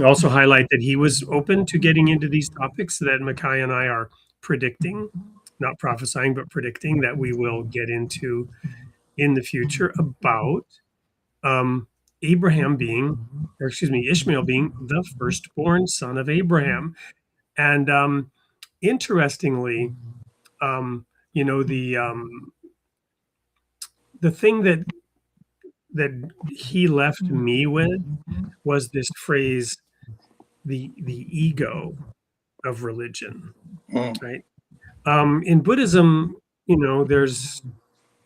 also highlight that he was open to getting into these topics that Micaiah and I are predicting, not prophesying, but predicting that we will get into in the future about Ishmael being the firstborn son of Abraham. And interestingly, the thing that he left me with was this phrase, the ego of religion, right? In Buddhism, there's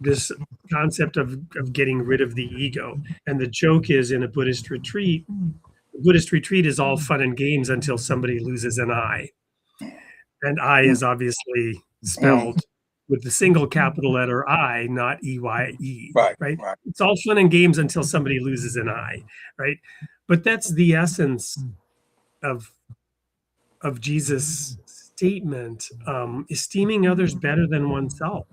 this concept of getting rid of the ego. And the joke is, in a Buddhist retreat is all fun and games until somebody loses an eye. And I is obviously spelled with the single capital letter I, not E-Y-E, right? It's all fun and games until somebody loses an eye, right? But that's the essence of Jesus' statement, esteeming others better than oneself.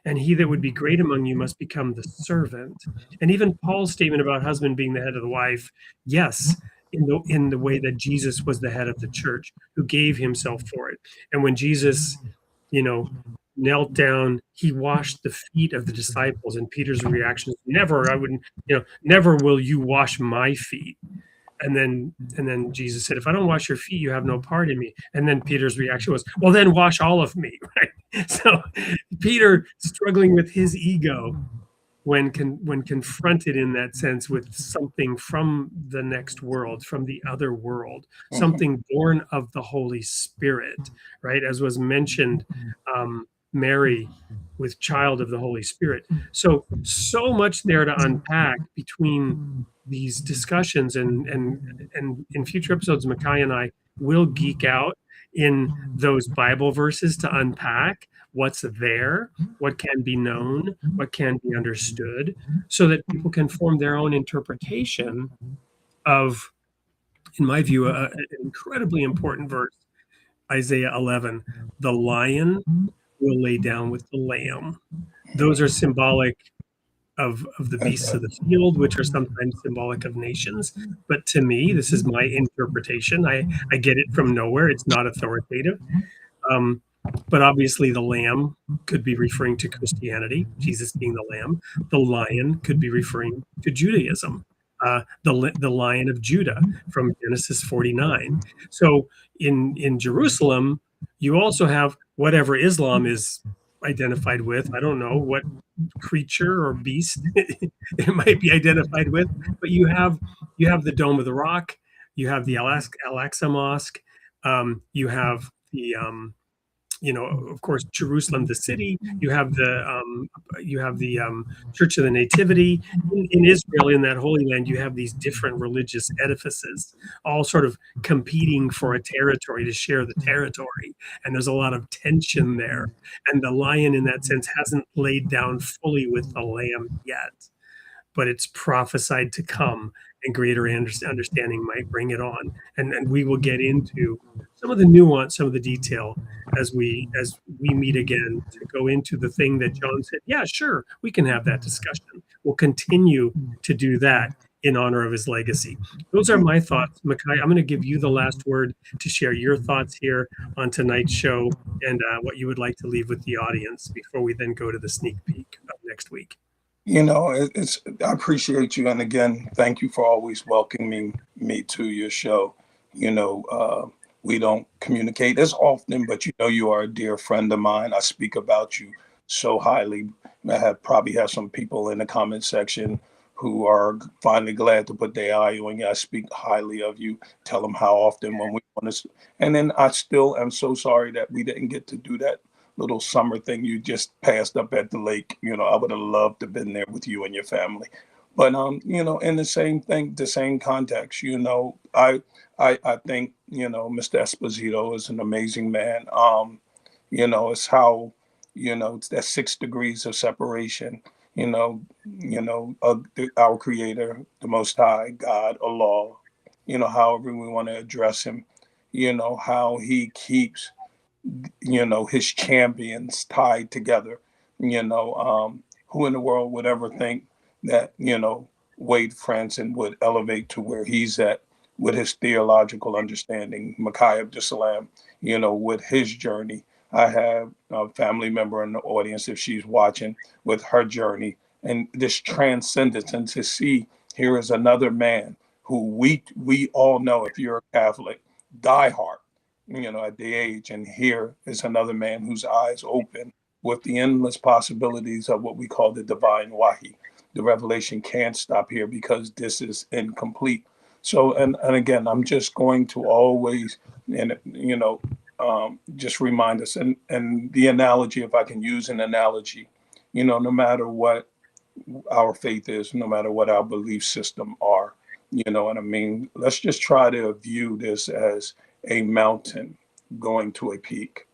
And he that would be great among you must become the servant. And even Paul's statement about husband being the head of the wife, yes, in the way that Jesus was the head of the church, who gave himself for it. And when Jesus, knelt down, he washed the feet of the disciples, and Peter's reaction is, never will you wash my feet. And then Jesus said, if I don't wash your feet, you have no part in me. And then Peter's reaction was, well, then wash all of me, right? So Peter, struggling with his ego when confronted in that sense with something from the next world, from the other world, something born of the Holy Spirit, right? As was mentioned, Mary with child of the Holy Spirit. So much there to unpack between these discussions, and in future episodes, Micaiah and I will geek out in those Bible verses to unpack what's there, what can be known, what can be understood, so that people can form their own interpretation of, in my view, an incredibly important verse, Isaiah 11, the lion will lay down with the lamb. Those are symbolic of the beasts of the field, which are sometimes symbolic of nations. But to me, this is my interpretation. I get it from nowhere. It's not authoritative. But obviously, the lamb could be referring to Christianity, Jesus being the lamb. The lion could be referring to Judaism, the Lion of Judah from Genesis 49. So in Jerusalem, you also have whatever Islam is identified with. I don't know what creature or beast it might be identified with, but you have the Dome of the Rock, you have the Al-Aqsa Mosque, you have the of course, Jerusalem, the city. You have the Church of the Nativity. In Israel, in that Holy Land, you have these different religious edifices, all sort of competing for a territory to share the territory. And there's a lot of tension there. And the lion, in that sense, hasn't laid down fully with the lamb yet, but it's prophesied to come, and greater understanding might bring it on. And we will get into some of the nuance, some of the detail as we meet again to go into the thing that John said, yeah, sure, we can have that discussion. We'll continue to do that in honor of his legacy. Those are my thoughts. Makai, I'm going to give you the last word to share your thoughts here on tonight's show and what you would like to leave with the audience before we then go to the sneak peek of next week. I appreciate you. And again, thank you for always welcoming me to your show. We don't communicate as often, but you are a dear friend of mine. I speak about you so highly. I probably have some people in the comment section who are finally glad to put their eye on you. I speak highly of you, tell them how often when we want to. And then I still am so sorry that we didn't get to do that little summer thing you just passed up at the lake. I would have loved to have been there with you and your family. But in the same thing, the same context, I think, Mr. Esposito is an amazing man. It's how, it's that 6 degrees of separation, our creator, the Most High, God, Allah, however we want to address him, how he keeps, his champions tied together. Who in the world would ever think that, Wade Fransson would elevate to where he's at with his theological understanding, Makai Abdussalam, with his journey. I have a family member in the audience, if she's watching, with her journey and this transcendence, and to see here is another man who we all know, if you're a Catholic, diehard, at the age, and here is another man whose eyes open with the endless possibilities of what we call the divine wahi. The revelation can't stop here because this is incomplete. So, and again, I'm just going to always, just remind us, and the analogy, if I can use an analogy, no matter what our faith is, no matter what our belief system are, what I mean? Let's just try to view this as a mountain going to a peak.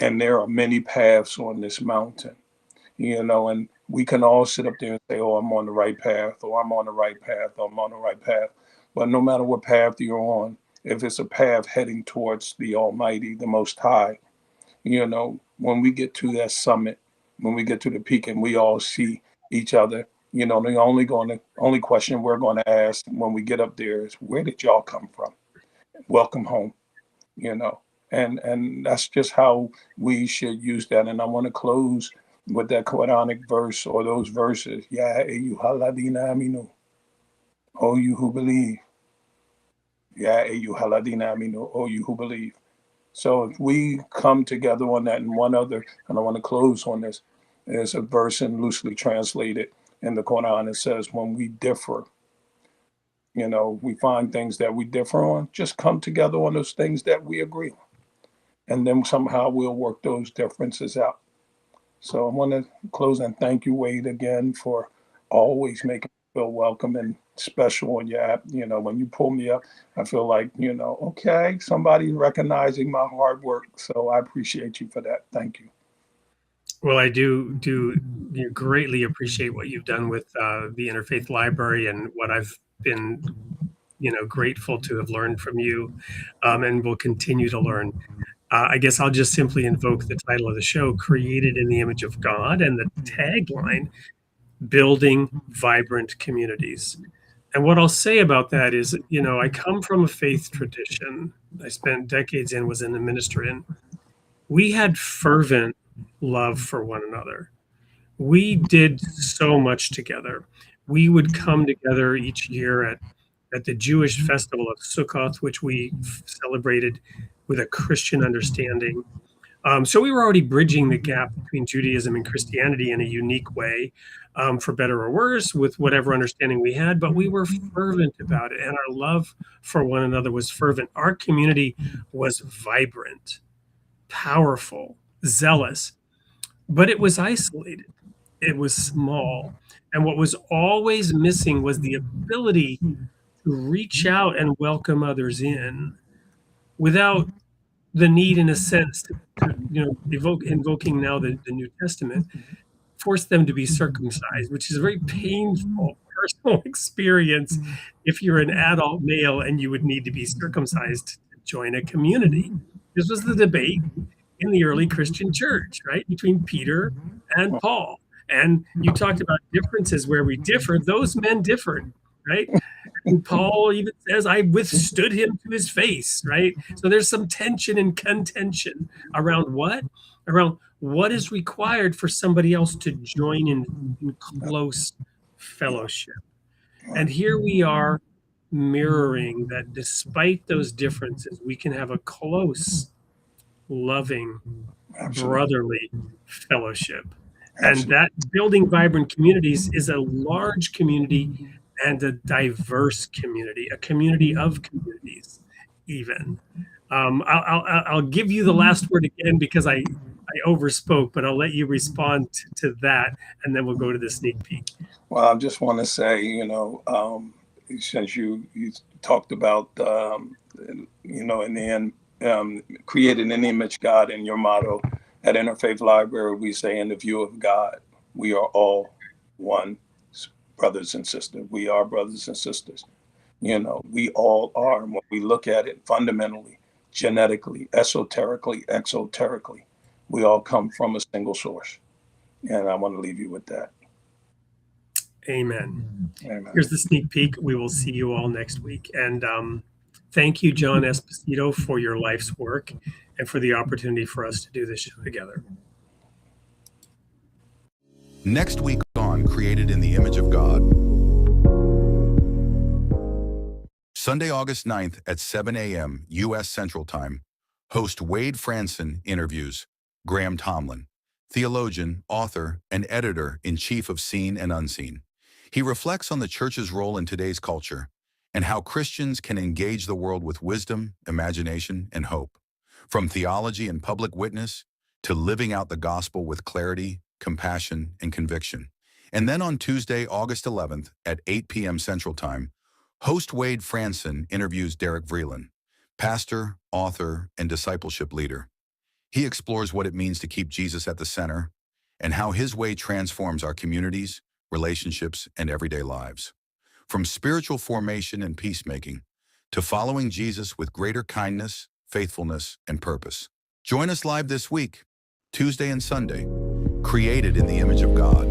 And there are many paths on this mountain, and we can all sit up there and say, oh, I'm on the right path, or I'm on the right path, or I'm on the right path. But no matter what path you're on, if it's a path heading towards the Almighty, the Most High, when we get to that summit, when we get to the peak and we all see each other, the only question we're going to ask when we get up there is, where did y'all come from? Welcome home, and that's just how we should use that. And I want to close with that Quranic verse, or those verses. Ya ayyuhalladhina aminu, O you who believe. Ya ayyuhalladhina aminu, O you who believe. So if we come together on that, and one other, and I want to close on this, there's a verse and loosely translated in the Quran. It says, when we differ, we find things that we differ on, just come together on those things that we agree on. And then somehow we'll work those differences out. So I want to close and thank you, Wade, again, for always making me feel welcome and special on your app. When you pull me up, I feel like, okay, somebody's recognizing my hard work. So I appreciate you for that. Thank you. Well, I do greatly appreciate what you've done with the Interfaith Library, and what I've been, grateful to have learned from you, and will continue to learn. I guess I'll just simply invoke the title of the show, Created in the Image of God, and the tagline, Building Vibrant Communities. And what I'll say about that is, I come from a faith tradition. I spent decades was in the ministry in. We had fervent love for one another. We did so much together. We would come together each year at the Jewish festival of Sukkot, which we celebrated with a Christian understanding. So we were already bridging the gap between Judaism and Christianity in a unique way, for better or worse, with whatever understanding we had. But we were fervent about it, and our love for one another was fervent. Our community was vibrant, powerful, zealous, but it was isolated. It was small. And what was always missing was the ability to reach out and welcome others in without the need, in a sense, invoking now the New Testament, force them to be circumcised, which is a very painful personal experience if you're an adult male and you would need to be circumcised to join a community. This was the debate in the early Christian church, right, between Peter and Paul. And you talked about differences where we differed. Those men differed, right? And Paul even says, I withstood him to his face, right? So there's some tension and contention around what? Around what is required for somebody else to join in close fellowship. And here we are mirroring that despite those differences, we can have a close, loving, brotherly fellowship. And that building vibrant communities is a large community and a diverse community, a community of communities, even. I'll give you the last word again because I overspoke, but I'll let you respond to that, and then we'll go to the sneak peek. Well, I just want to say, since you talked about, in the end, created an image God in your motto at Interfaith Library, we say, in the view of God, we are all one, brothers and sisters. We are brothers and sisters. We all are. And when we look at it fundamentally, genetically, esoterically, exoterically, we all come from a single source. And I want to leave you with that. Amen. Amen. Here's the sneak peek. We will see you all next week. And thank you, John Esposito, for your life's work and for the opportunity for us to do this show together. Next week on Created in the Image of God. Sunday, August 9th at 7 a.m. U.S. Central Time, host Wade Fransson interviews Graham Tomlin, theologian, author, and editor-in-chief of Seen and Unseen. He reflects on the church's role in today's culture and how Christians can engage the world with wisdom, imagination, and hope. From theology and public witness to living out the gospel with clarity, compassion, and conviction. And then on Tuesday, August 11th at 8 p.m. Central Time, host Wade Fransson interviews Derek Vreeland, pastor, author, and discipleship leader. He explores what it means to keep Jesus at the center and how his way transforms our communities, relationships, and everyday lives. From spiritual formation and peacemaking to following Jesus with greater kindness, faithfulness, and purpose. Join us live this week, Tuesday and Sunday, Created in the Image of God.